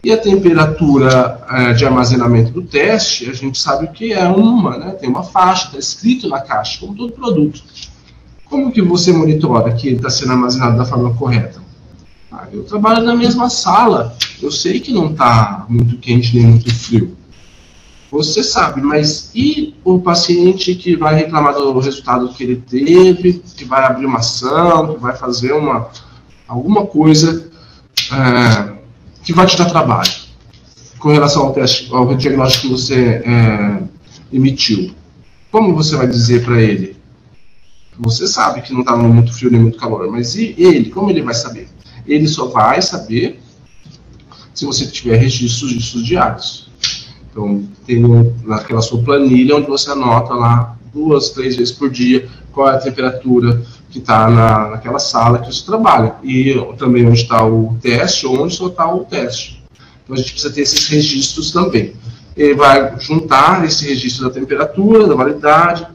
E a temperatura de armazenamento do teste, a gente sabe que é né, tem uma faixa, está escrito na caixa, como todo produto. Como que você monitora que ele está sendo armazenado da forma correta? Eu trabalho na mesma sala, eu sei que não está muito quente nem muito frio. Você sabe, mas e o paciente que vai reclamar do resultado que ele teve, que vai abrir uma ação, que vai fazer alguma coisa que vai te dar trabalho com relação ao teste, ao diagnóstico que você emitiu? Como você vai dizer para ele? Você sabe que não está muito frio nem muito calor, mas e ele? Como ele vai saber? Ele só vai saber se você tiver registros diários. Então, tem naquela sua planilha onde você anota lá 2, 3 vezes por dia qual é a temperatura que está naquela sala que você trabalha. E também onde está o teste ou onde só está o teste. Então, a gente precisa ter esses registros também. Ele vai juntar esse registro da temperatura, da validade,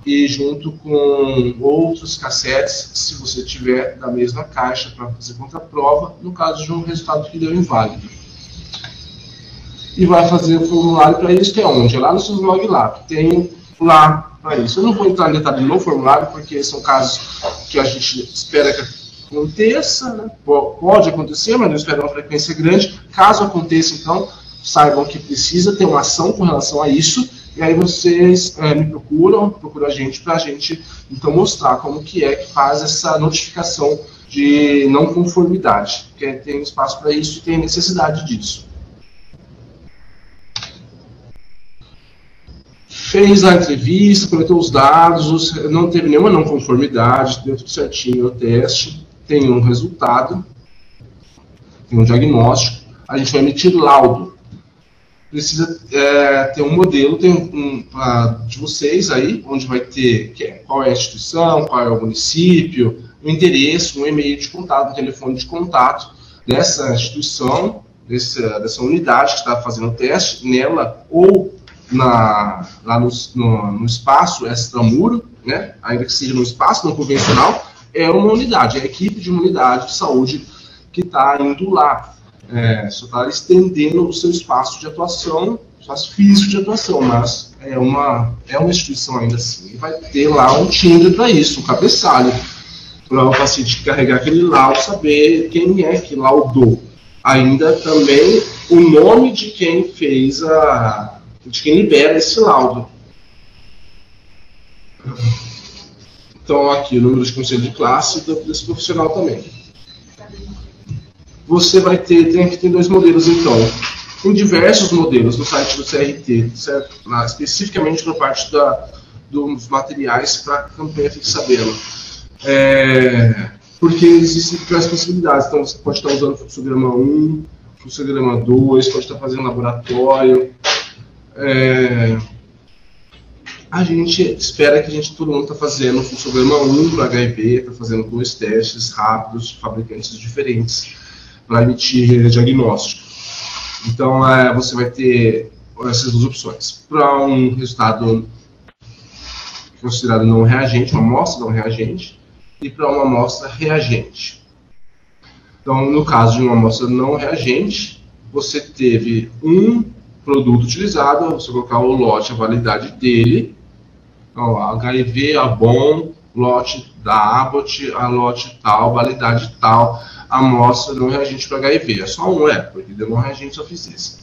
e junto com outros cassetes, se você tiver da mesma caixa para fazer contraprova, no caso de um resultado que deu inválido. E vai fazer o formulário para isso, que é onde? É lá no Syslog Lab. Tem lá para isso. Eu não vou entrar em detalhe no formulário, porque são casos que a gente espera que aconteça, né? Pode acontecer, mas não espera uma frequência grande. Caso aconteça, então, saibam que precisa ter uma ação com relação a isso, e aí vocês me procuram a gente, para a gente, então, mostrar como que é que faz essa notificação de não conformidade, porque tem espaço para isso e tem necessidade disso. Fez a entrevista, coletou os dados, não teve nenhuma não conformidade, deu tudo certinho no teste, tem um resultado, tem um diagnóstico, a gente vai emitir laudo. Precisa ter um modelo, de vocês aí, onde vai ter qual é a instituição, qual é o município, o endereço, um e-mail de contato, um telefone de contato dessa instituição, dessa unidade que está fazendo o teste, nela ou lá no espaço extramuro, né? Ainda que seja no espaço não convencional, é uma unidade, é a equipe de uma unidade de saúde que está indo lá. Só está estendendo o seu espaço de atuação, espaço físico de atuação, mas é uma instituição ainda assim. E vai ter lá um timbre para isso, um cabeçalho, para o paciente carregar aquele laudo, saber quem é que laudou. Ainda também o nome de quem fez de quem libera esse laudo. Então, aqui o número de conselho de classe desse profissional também. Você vai tem dois modelos, então. Tem diversos modelos no site do CRT, certo? Especificamente na parte dos materiais para a campanha Fique Sabendo. Porque existem diversas possibilidades. Então, você pode estar usando o fluxograma 1, fluxograma 2, pode estar fazendo laboratório. A gente espera que todo mundo está fazendo o fluxograma 1 para HIV, está fazendo 2 testes rápidos, fabricantes diferentes, para emitir diagnóstico. Então, você vai ter essas duas opções. Para um resultado considerado não reagente, uma amostra não reagente, e para uma amostra reagente. Então, no caso de uma amostra não reagente, você teve um produto utilizado, você colocar o lote, a validade dele, então, a HIV, a BOM, lote da Abbott, a lote tal, validade tal, amostra não reagente para HIV. É só porque deu não reagente, só fiz isso.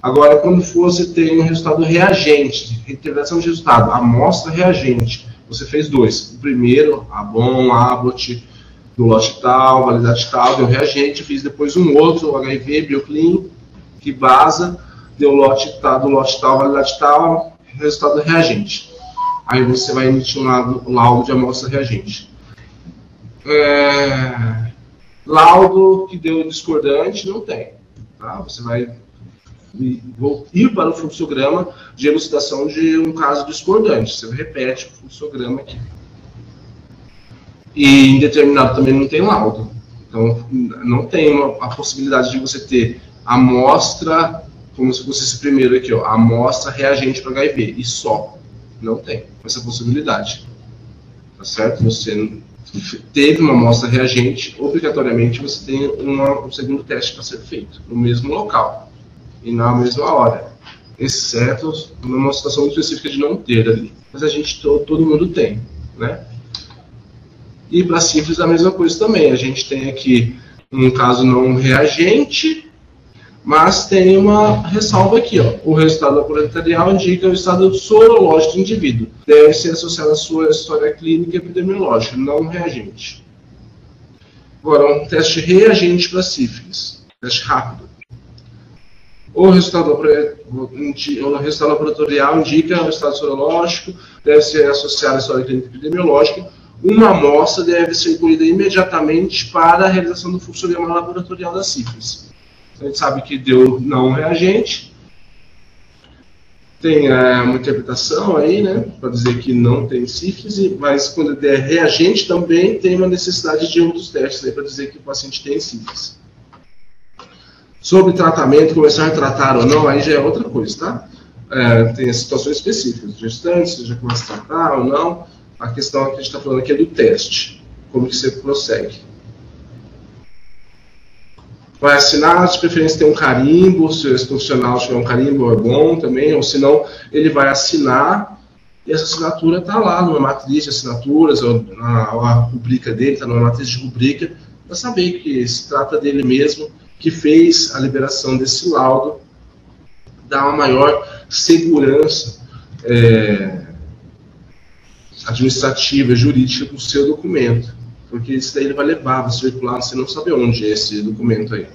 Agora, quando você tem um resultado reagente, interpretação de resultado, amostra reagente, você fez 2. O primeiro, a BOM, a Abbott, do lote tal, validade tal, deu reagente, fiz depois um outro, o HIV, BioClean, que basa, deu lote tal, do lote tal, validade tal, resultado reagente. Aí você vai emitir um laudo de amostra reagente. Laudo que deu discordante, não tem. Tá? Você vai ir para o fluxograma de elucidação de um caso discordante. Você repete o fluxograma aqui. E indeterminado também não tem laudo. Então, não tem a possibilidade de você ter amostra, como se fosse esse primeiro aqui, ó, amostra reagente para HIV, e só. Não tem essa possibilidade. Tá certo? Você teve uma amostra reagente, obrigatoriamente você tem um segundo teste para ser feito, no mesmo local e na mesma hora, exceto numa situação muito específica de não ter ali. Mas a gente, todo mundo tem, né? E para sífilis a mesma coisa também. A gente tem aqui um caso não reagente, mas tem uma ressalva aqui, ó. O resultado laboratorial indica o estado sorológico do indivíduo. Deve ser associado à sua história clínica e epidemiológica, não reagente. Agora, um teste reagente para sífilis. Teste rápido. O resultado laboratorial indica o estado sorológico, deve ser associado à história clínica e epidemiológica. Uma amostra deve ser colhida imediatamente para a realização do fluxograma laboratorial da sífilis. A gente sabe que deu não reagente, tem uma interpretação aí, né, para dizer que não tem sífilis, mas quando der reagente também tem uma necessidade de outros testes aí para dizer que o paciente tem sífilis. Sobre tratamento, começar a tratar ou não, aí já é outra coisa, tá? tem situações específicas, gestantes, se já começa a tratar ou não. A questão que a gente está falando aqui é do teste, como que você prossegue. Vai assinar, de preferência tem um carimbo, se esse profissional tiver um carimbo é bom também, ou senão ele vai assinar e essa assinatura está lá numa matriz de assinaturas, ou a rubrica dele está numa matriz de rubrica, para saber que se trata dele mesmo, que fez a liberação desse laudo, dá uma maior segurança administrativa, jurídica para o seu documento. Porque isso daí ele vai levar, vai circular, você não sabe onde é esse documento aí.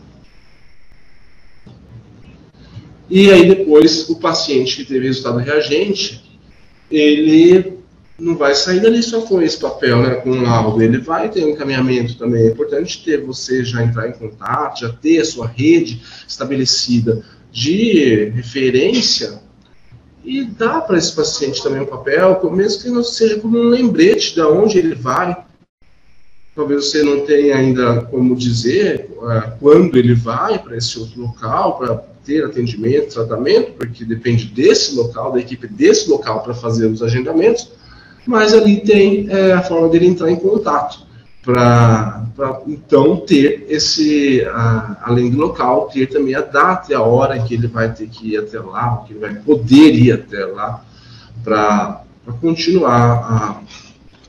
E aí depois, o paciente que teve resultado reagente, ele não vai sair dali só com esse papel, né, com o laudo, ele vai ter um encaminhamento também. É importante ter você já entrar em contato, já ter a sua rede estabelecida de referência e dar para esse paciente também um papel, mesmo que não seja como um lembrete de onde ele vai. Talvez você não tenha ainda como dizer quando ele vai para esse outro local, para ter atendimento, tratamento, porque depende desse local, da equipe desse local para fazer os agendamentos, mas ali tem a forma dele entrar em contato, para então ter esse, além do local, ter também a data e a hora em que ele vai ter que ir até lá, que ele vai poder ir até lá, para continuar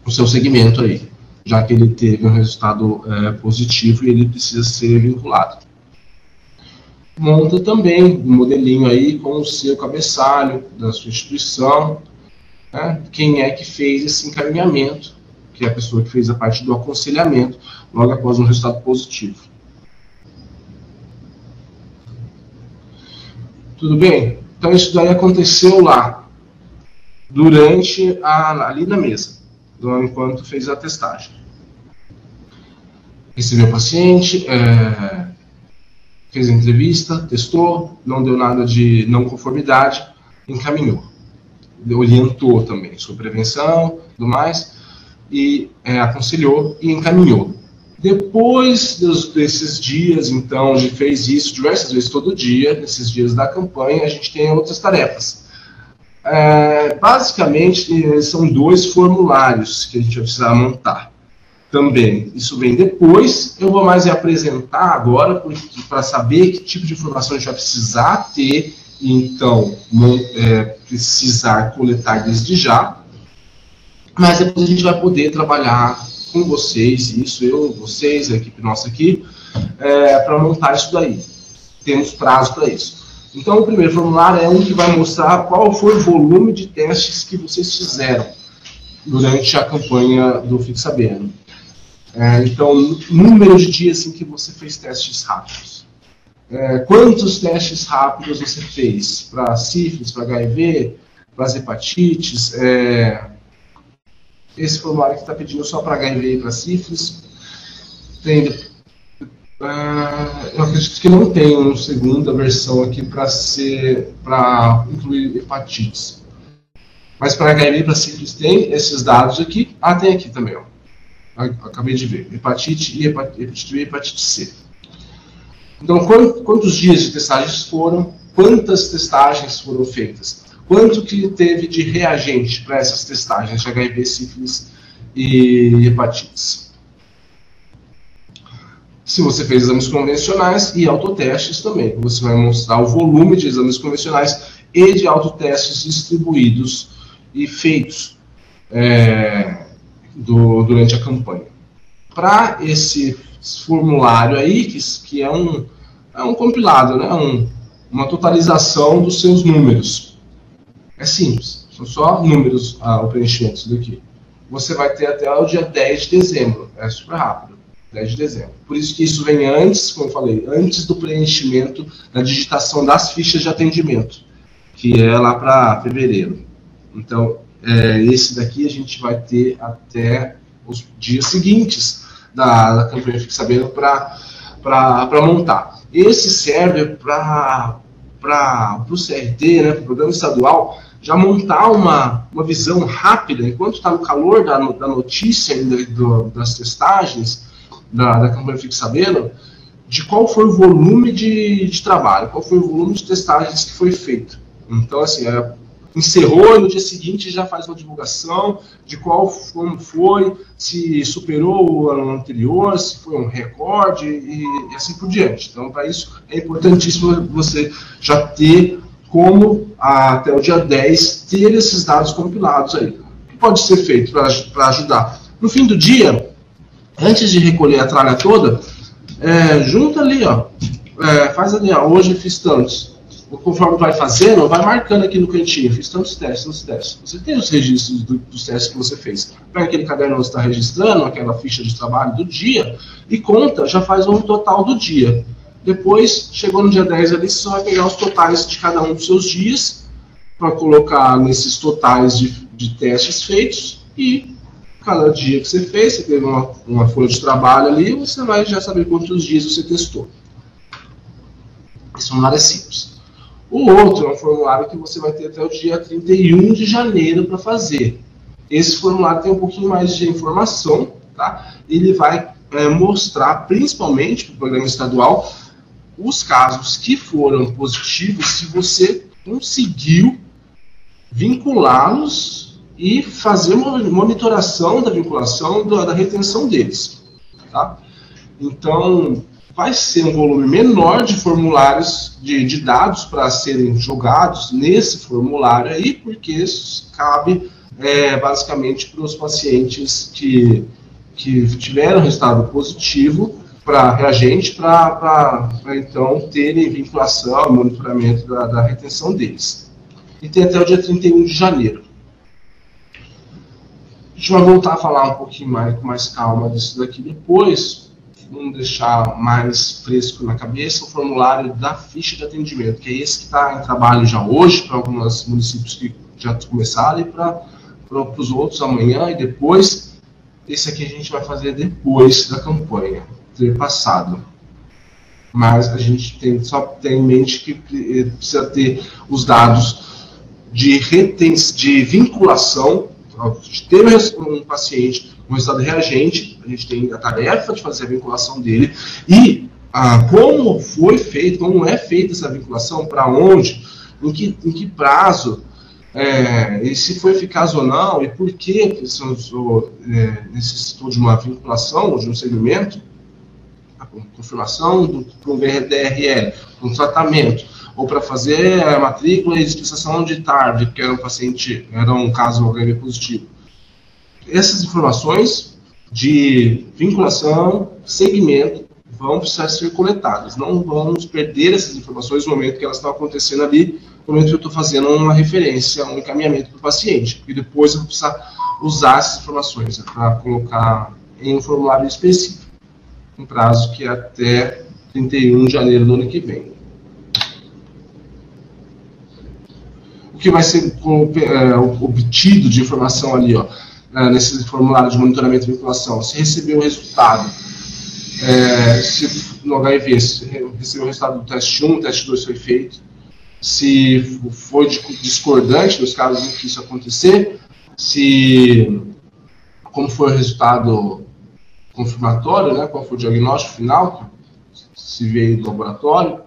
o seu segmento aí, já que ele teve um resultado positivo e ele precisa ser vinculado. Monta também um modelinho aí com o seu cabeçalho da sua instituição, né? Quem é que fez esse encaminhamento, que é a pessoa que fez a parte do aconselhamento logo após um resultado positivo. Tudo bem? Então isso daí aconteceu lá, durante ali na mesa, enquanto fez a testagem. Recebeu o paciente, fez a entrevista, testou, não deu nada de não conformidade, encaminhou. Orientou também sobre prevenção e tudo mais, e aconselhou e encaminhou. Depois desses dias, então, ele fez isso diversas vezes todo dia, nesses dias da campanha, a gente tem outras tarefas. Basicamente, são 2 formulários que a gente vai precisar montar. Também, isso vem depois, eu vou mais apresentar agora para saber que tipo de informação a gente vai precisar ter, e então precisar coletar desde já, mas depois a gente vai poder trabalhar com vocês, vocês, a equipe nossa aqui, para montar isso daí. Temos prazo para isso. Então o primeiro formulário é um que vai mostrar qual foi o volume de testes que vocês fizeram durante a campanha do Fique Sabendo. Então, número de dias em que você fez testes rápidos. Quantos testes rápidos você fez para sífilis, para HIV, para as hepatites? Esse formulário que está pedindo só para HIV e para sífilis. Eu acredito que não tem uma segunda versão aqui para incluir hepatites. Mas para HIV e para sífilis tem esses dados aqui. Tem aqui também, ó. Acabei de ver, hepatite e hepatite B e hepatite C. Então, quantos dias de testagens foram? Quantas testagens foram feitas? Quanto que teve de reagente para essas testagens de HIV, sífilis e hepatites? Se você fez exames convencionais e autotestes também, você vai mostrar o volume de exames convencionais e de autotestes distribuídos e feitos durante a campanha. Para esse formulário aí, que é um compilado, né? Uma totalização dos seus números. É simples, são só números o preenchimento disso daqui. Você vai ter até o dia 10 de dezembro, é super rápido, 10 de dezembro. Por isso que isso vem antes, como eu falei, antes do preenchimento da digitação das fichas de atendimento, que é lá para fevereiro. Então, esse daqui a gente vai ter até os dias seguintes da campanha Fique Sabendo para montar. Esse serve para o CRT, né, para o Programa Estadual, já montar uma visão rápida, enquanto está no calor da notícia ainda das testagens da campanha Fique Sabendo, de qual foi o volume de trabalho, qual foi o volume de testagens que foi feito. Então, assim, encerrou e no dia seguinte já faz uma divulgação de como foi, se superou o ano anterior, se foi um recorde e assim por diante. Então, para isso, é importantíssimo você já ter como, até o dia 10, ter esses dados compilados aí. O que pode ser feito para ajudar? No fim do dia, antes de recolher a tralha toda, junta ali, ó, faz ali, ó, hoje eu fiz tantos. Conforme vai fazendo, vai marcando aqui no cantinho, fiz tantos testes. Você tem os registros dos testes que você fez. Pega aquele caderno onde você está registrando, aquela ficha de trabalho do dia, e conta, já faz um total do dia. Depois, chegou no dia 10 ali, você só vai pegar os totais de cada um dos seus dias, para colocar nesses totais de testes feitos, e cada dia que você fez, você teve uma folha de trabalho ali, você vai já saber quantos dias você testou. Esse formulário é simples. O outro é um formulário que você vai ter até o dia 31 de janeiro para fazer. Esse formulário tem um pouquinho mais de informação, tá? Ele vai mostrar, principalmente para o programa estadual, os casos que foram positivos, se você conseguiu vinculá-los e fazer uma monitoração da vinculação, da retenção deles, tá? Então, vai ser um volume menor de formulários, de dados para serem jogados nesse formulário aí, porque isso cabe basicamente para os pacientes que tiveram resultado positivo para reagente, para então terem vinculação, monitoramento da retenção deles. E tem até o dia 31 de janeiro. A gente vai voltar a falar um pouquinho com mais calma disso daqui depois. Vamos deixar mais fresco na cabeça o formulário da ficha de atendimento, que é esse que está em trabalho já hoje, para alguns municípios que já começaram, e para os outros amanhã e depois. Esse aqui a gente vai fazer depois da campanha ter passado. Mas a gente só tem em mente que precisa ter os dados de vinculação, de ter um paciente com resultado reagente, a gente tem a tarefa de fazer a vinculação dele, e como foi feito, como é feita essa vinculação, para onde, em que prazo, e se foi eficaz ou não, e por que necessitou de uma vinculação, ou de um segmento, a confirmação para um DRL, um tratamento, ou para fazer a matrícula e dispensação de tarde, que era um caso HIV positivo. Essas informações de vinculação, segmento, vão precisar ser coletadas. Não vamos perder essas informações no momento que elas estão acontecendo ali, no momento que eu estou fazendo uma referência, um encaminhamento para o paciente. E depois eu vou precisar usar essas informações para colocar em um formulário específico, um prazo que é até 31 de janeiro do ano que vem. O que vai ser obtido de informação ali, ó, nesse formulário de monitoramento e vinculação? Se recebeu o resultado, se no HIV se recebeu o resultado do teste 1, o teste 2 foi feito, se foi discordante nos casos em que isso acontecer, como foi o resultado confirmatório, né, qual foi o diagnóstico final, se veio do laboratório,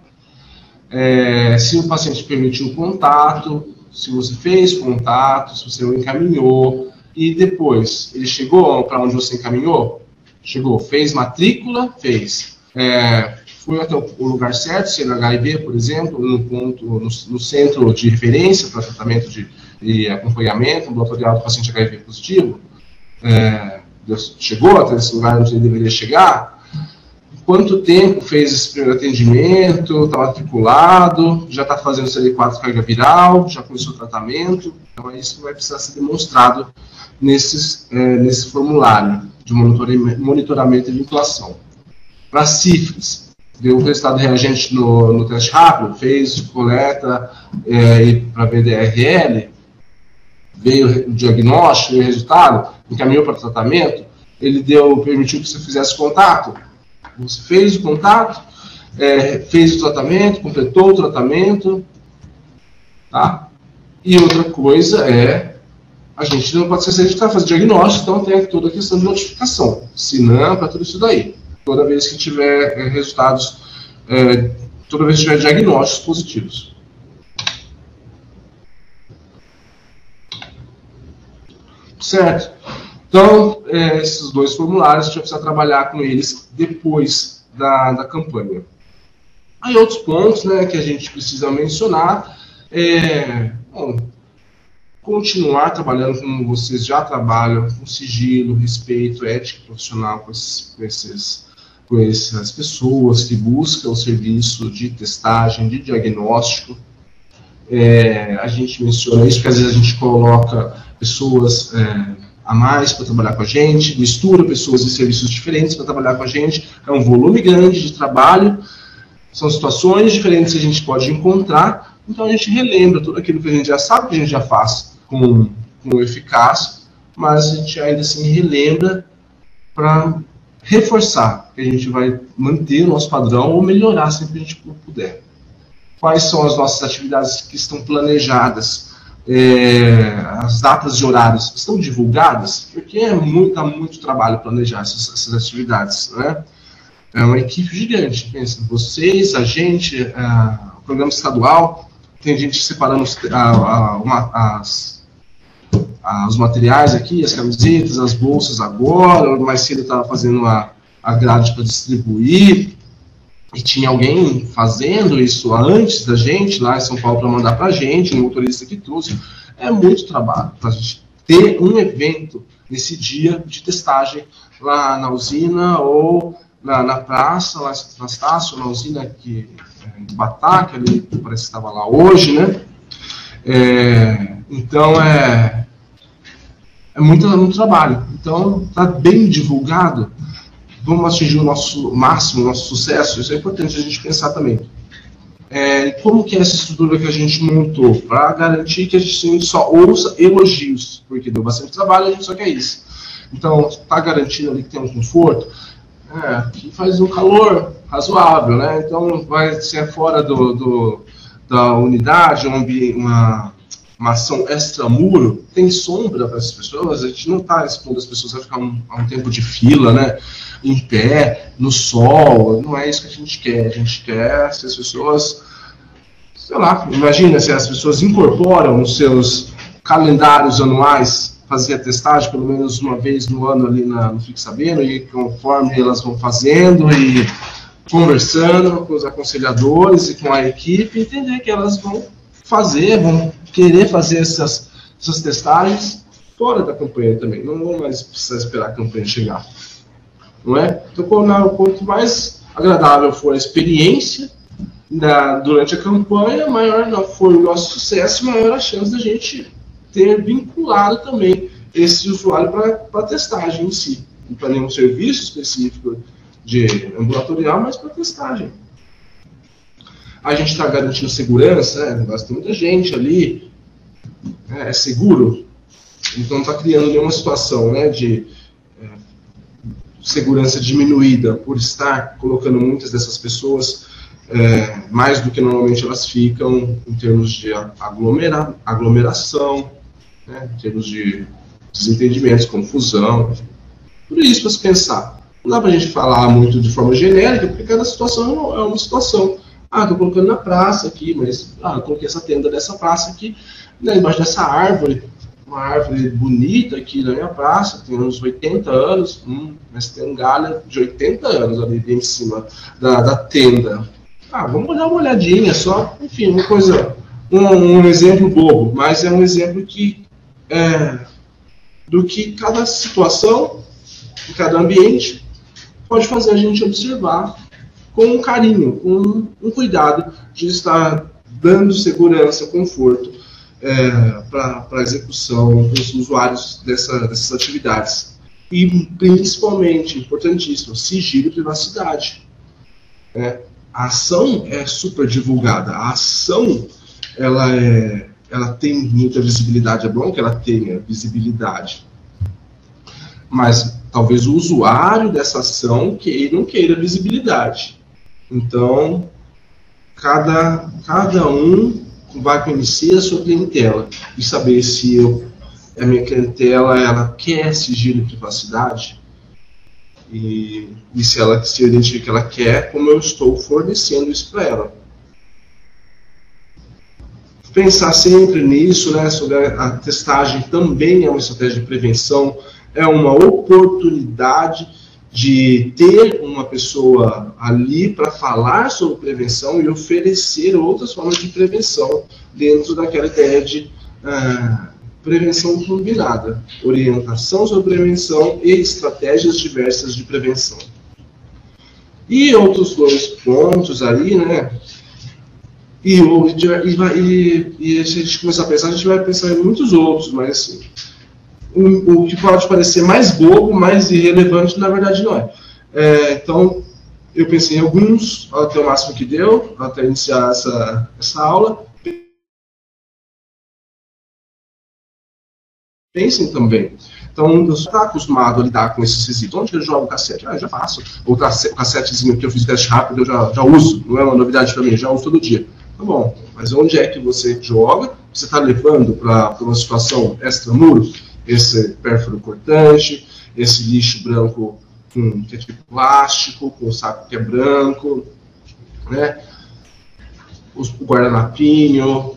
se o paciente permitiu o contato, se você fez contato, se você o encaminhou, e depois, ele chegou para onde você encaminhou? Chegou, fez matrícula? Fez. Foi até o lugar certo, se é no HIV, por exemplo, no centro de referência para tratamento e acompanhamento ambulatorial do paciente HIV positivo? Chegou até esse lugar onde ele deveria chegar? Quanto tempo fez esse primeiro atendimento? Está matriculado? Já está fazendo CD4 carga viral? Já começou o tratamento? Então, é isso que vai precisar ser demonstrado nesse formulário de monitoramento e vinculação. Para sífilis, deu o resultado reagente no teste rápido, fez coleta para VDRL, veio o diagnóstico, veio o resultado, encaminhou para tratamento, ele permitiu que você fizesse contato. Você fez o contato, fez o tratamento, completou o tratamento, tá? E outra coisa a gente não pode esquecer de fazer diagnóstico, então tem toda a questão de notificação. Se não, para tudo isso daí. Toda vez que tiver resultados, toda vez que tiver diagnósticos positivos. certo? Então, esses 2 formulários, a gente vai precisar trabalhar com eles depois da campanha. Aí outros pontos, né, que a gente precisa mencionar continuar trabalhando como vocês já trabalham, com sigilo, respeito, ética profissional com essas pessoas que buscam o serviço de testagem, de diagnóstico. A gente menciona isso porque às vezes a gente coloca pessoas a mais para trabalhar com a gente, mistura pessoas de serviços diferentes para trabalhar com a gente, é um volume grande de trabalho, são situações diferentes que a gente pode encontrar, então a gente relembra tudo aquilo que a gente já sabe, que a gente já faz com eficácia, mas a gente ainda assim relembra para reforçar que a gente vai manter o nosso padrão ou melhorar sempre que a gente puder. Quais são as nossas atividades que estão planejadas? As datas e horários estão divulgadas? Porque dá muito trabalho planejar essas atividades, né? É uma equipe gigante. Pensa, vocês, a gente, o programa estadual, tem gente separando os materiais aqui, as camisetas, as bolsas agora, mais cedo eu estava fazendo a grade para distribuir, e tinha alguém fazendo isso antes da gente, lá em São Paulo, para mandar para a gente, um motorista que trouxe. É muito trabalho para a gente ter um evento nesse dia de testagem lá na usina ou na praça, lá na Estácio, na usina aqui de Batá, que ali parece que estava lá hoje, né? Então é muito trabalho. Então está bem divulgado, vamos atingir o nosso máximo, o nosso sucesso. Isso é importante a gente pensar também. Como que é essa estrutura que a gente montou? Para garantir que a gente só ouça elogios, porque deu bastante trabalho, a gente só quer isso. Então, está garantindo ali que tem um conforto, que faz um calor razoável, né? Então, vai ser fora da unidade, uma ação extramuro, tem sombra para essas pessoas, a gente não está expondo as pessoas a ficar um tempo de fila, né? Em pé, no sol, não é isso que a gente quer se as pessoas, sei lá, imagina se as pessoas incorporam nos seus calendários anuais, fazer a testagem pelo menos uma vez no ano ali no Fique Sabendo, e conforme elas vão fazendo e conversando com os aconselhadores e com a equipe, entender que elas vão querer fazer essas testagens fora da campanha também, não vão mais precisar esperar a campanha chegar. Não é? Então, quanto mais agradável for a experiência durante a campanha, maior for o nosso sucesso, maior a chance da gente ter vinculado também esse usuário para a testagem em si. Não para nenhum serviço específico de ambulatorial, mas para testagem. A gente está garantindo segurança, né? Tem muita gente ali, é seguro, então não está criando nenhuma situação, né, de segurança diminuída por estar colocando muitas dessas pessoas mais do que normalmente elas ficam em termos de aglomeração, né, em termos de desentendimentos, confusão, tudo isso para se pensar. Não dá para a gente falar muito de forma genérica, porque cada situação é uma situação. Estou colocando na praça aqui, mas eu coloquei essa tenda dessa praça aqui, né, embaixo dessa árvore, uma árvore bonita aqui na minha praça, tem uns 80 anos, mas tem um galho de 80 anos ali em cima da tenda. Vamos dar uma olhadinha só, enfim, uma coisa, um exemplo bobo, mas é um exemplo do que cada situação, cada ambiente, pode fazer a gente observar com um carinho, com um cuidado de estar dando segurança, conforto para a execução dos usuários dessas atividades. E, principalmente, importantíssimo, sigilo e privacidade. A ação é super divulgada. A ação ela tem muita visibilidade. É bom que ela tenha visibilidade. Mas talvez o usuário dessa ação não queira visibilidade. Então, cada um vai conhecer a sua clientela e saber se a minha clientela ela quer sigilo e privacidade e se ela se identifica que ela quer, como eu estou fornecendo isso para ela. pensar sempre nisso, né, sobre a testagem também é uma estratégia de prevenção, é uma oportunidade de ter uma pessoa ali para falar sobre prevenção e oferecer outras formas de prevenção dentro daquela ideia de prevenção combinada, orientação sobre prevenção e estratégias diversas de prevenção. E outros dois pontos aí, né? E se a gente começar a pensar, a gente vai pensar em muitos outros, mas assim, o que pode parecer mais bobo, mais irrelevante, na verdade não é. Então, eu pensei em alguns, até o máximo que deu, até iniciar essa aula. Pensem também. Então, eu estou acostumado a lidar com esses requisitos. Onde eu jogo o cassete? Eu já faço. O cassetezinho que eu fiz teste rápido, eu já uso. Não é uma novidade para mim, já uso todo dia. Tá bom, mas onde é que você joga? Você está levando para uma situação extramuros? Esse pérfuro cortante, esse lixo branco que é tipo plástico, com o saco que é branco, né? O guardanapinho,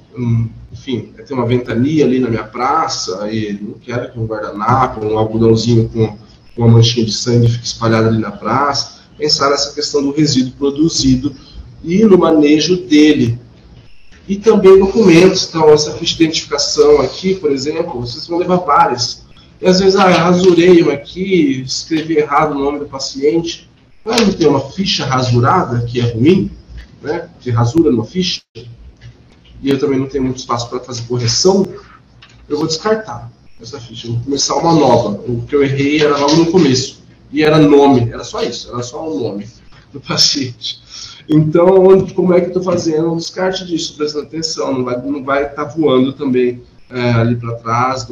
enfim, tem uma ventania ali na minha praça e não quero que um guardanapo, um algodãozinho com uma manchinha de sangue fique espalhado ali na praça. Pensar nessa questão do resíduo produzido e no manejo dele. E também documentos, então essa ficha de identificação aqui, por exemplo, vocês vão levar várias. E às vezes, rasurei uma aqui, escrevi errado o nome do paciente. Não tem uma ficha rasurada, que é ruim, né? Que rasura numa ficha, e eu também não tenho muito espaço para fazer correção, eu vou descartar essa ficha, eu vou começar uma nova. O que eu errei era logo no começo, e era nome, era só isso, era só o nome do paciente. Então, como é que eu estou fazendo? Um descarte disso, prestando atenção, não vai estar voando também ali para trás,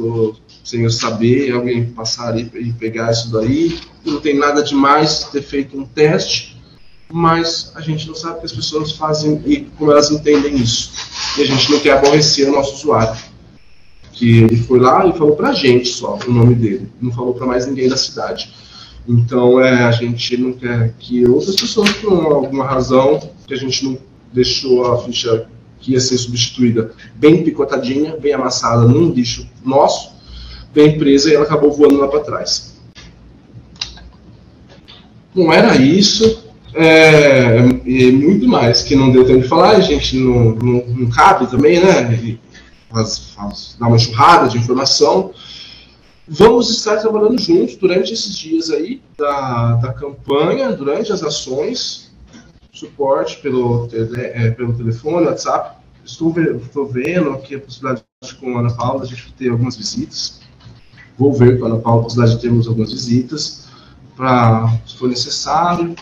sem eu saber, alguém passar ali e pegar isso daí. Não tem nada demais ter feito um teste, mas a gente não sabe o que as pessoas fazem e como elas entendem isso. E a gente não quer aborrecer o nosso usuário, que ele foi lá e falou para a gente só o nome dele, não falou para mais ninguém da cidade. Então, a gente não quer que outras pessoas, por alguma razão, que a gente não deixou a ficha que ia ser substituída bem picotadinha, bem amassada num lixo nosso, bem presa, e ela acabou voando lá para trás. Não era isso, e muito mais, que não deu tempo de falar, a gente não cabe também, né? Dar uma enxurrada de informação. Vamos estar trabalhando juntos durante esses dias aí da campanha, durante as ações, suporte pelo telefone, WhatsApp. Estou vendo aqui a possibilidade com a Ana Paula, a gente ter algumas visitas. Vou ver com a Ana Paula a possibilidade de termos algumas visitas, se for necessário.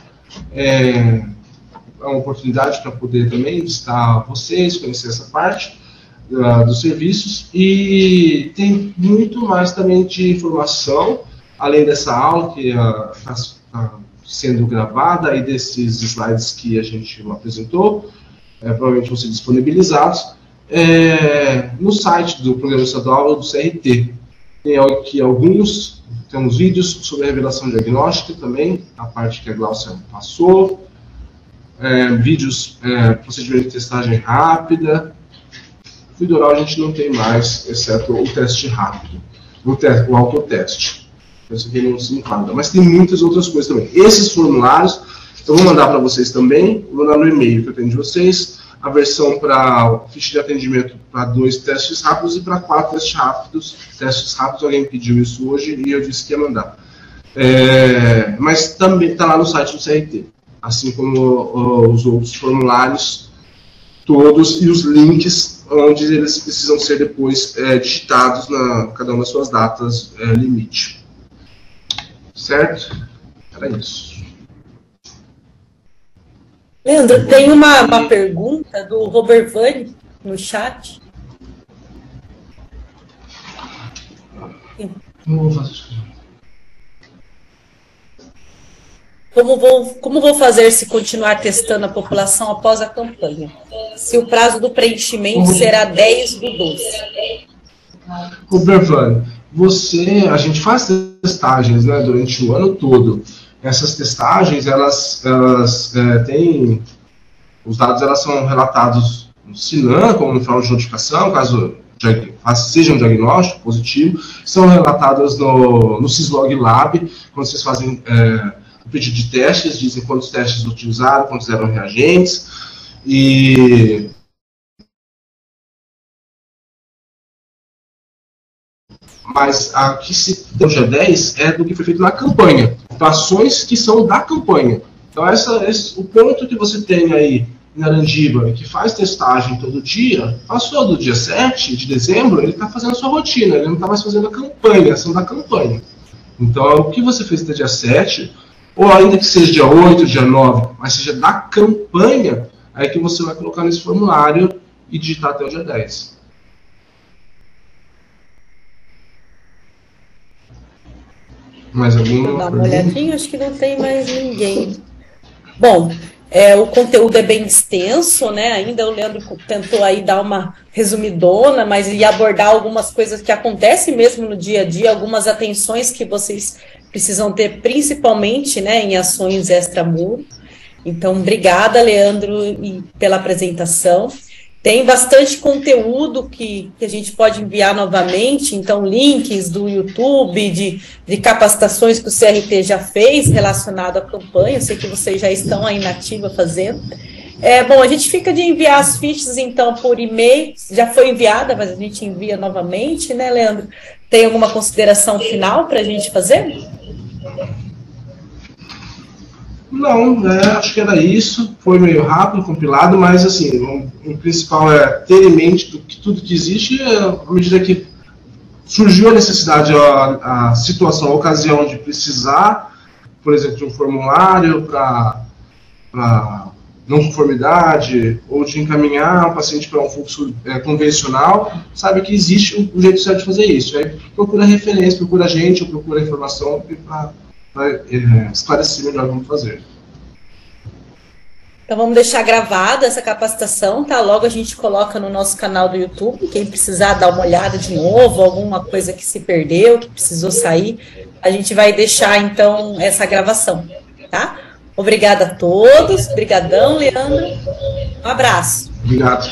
É uma oportunidade para poder também visitar vocês, conhecer essa parte dos serviços, e tem muito mais também de informação, além dessa aula que está sendo gravada e desses slides que a gente apresentou, provavelmente vão ser disponibilizados no site do Programa Estadual do CRT. Tem aqui temos vídeos sobre a revelação diagnóstica também, a parte que a Glaucia passou, vídeos, procedimento de testagem rápida. Fluido oral a gente não tem mais, exceto o teste rápido, o autoteste. Isso aqui não se enquadra, mas tem muitas outras coisas também. Esses formulários eu vou mandar para vocês também, vou mandar no e-mail que eu tenho de vocês, a versão para ficha de atendimento para 2 testes rápidos e para 4 testes rápidos. Testes rápidos, alguém pediu isso hoje e eu disse que ia mandar. Mas também está lá no site do CRT, assim como os outros formulários todos e os links onde eles precisam ser depois digitados na cada uma das suas datas limite. Certo? Era isso. Leandro, tem uma pergunta do Robert Vani no chat. Como vou fazer se continuar testando a população após a campanha? Se o prazo do preenchimento será 10/12. Robert Vani, a gente faz testagens, né, durante o ano todo. Essas testagens, elas têm, os dados são relatados SINAM, como no final de notificação, caso seja um diagnóstico positivo, são relatadas no Syslog Lab, quando vocês fazem o pedido de testes, dizem quantos testes utilizaram, quantos eram reagentes, e mas a que se deu dia 10 é do que foi feito na campanha, ações que são da campanha. Então, o ponto que você tem aí em Narandiba, que faz testagem todo dia, passou do dia 7 de dezembro, ele está fazendo a sua rotina, ele não está mais fazendo a campanha, a ação da campanha. Então, o que você fez até dia 7, ou ainda que seja dia 8, dia 9, mas seja da campanha, aí que você vai colocar nesse formulário e digitar até o dia 10. Mais algum? Vou dar uma olhadinha, acho que não tem mais ninguém. Bom, o conteúdo é bem extenso, né? Ainda o Leandro tentou aí dar uma resumidona, mas ia abordar algumas coisas que acontecem mesmo no dia a dia, algumas atenções que vocês precisam ter, principalmente, né, em ações extramuro. Então, obrigada, Leandro, pela apresentação. Tem bastante conteúdo que a gente pode enviar novamente, então links do YouTube, de capacitações que o CRT já fez relacionado à campanha, eu sei que vocês já estão aí na ativa fazendo. Bom, a gente fica de enviar as fichas, então, por e-mail, já foi enviada, mas a gente envia novamente, né, Leandro? Tem alguma consideração final para a gente fazer? Não, acho que era isso, foi meio rápido, compilado, mas assim, o principal é ter em mente que tudo que existe, à medida que surgiu a necessidade, a situação, a ocasião de precisar, por exemplo, de um formulário para não conformidade, ou de encaminhar um paciente para um fluxo convencional, sabe que existe um jeito certo de fazer isso. Aí procura referência, procura a gente, ou procura a informação para esclarecer melhor como fazer. Então vamos deixar gravada essa capacitação, tá? Logo a gente coloca no nosso canal do YouTube, quem precisar dar uma olhada de novo, alguma coisa que se perdeu, que precisou sair, a gente vai deixar então essa gravação, tá? Obrigada a todos, brigadão, Leandro, um abraço. Obrigado.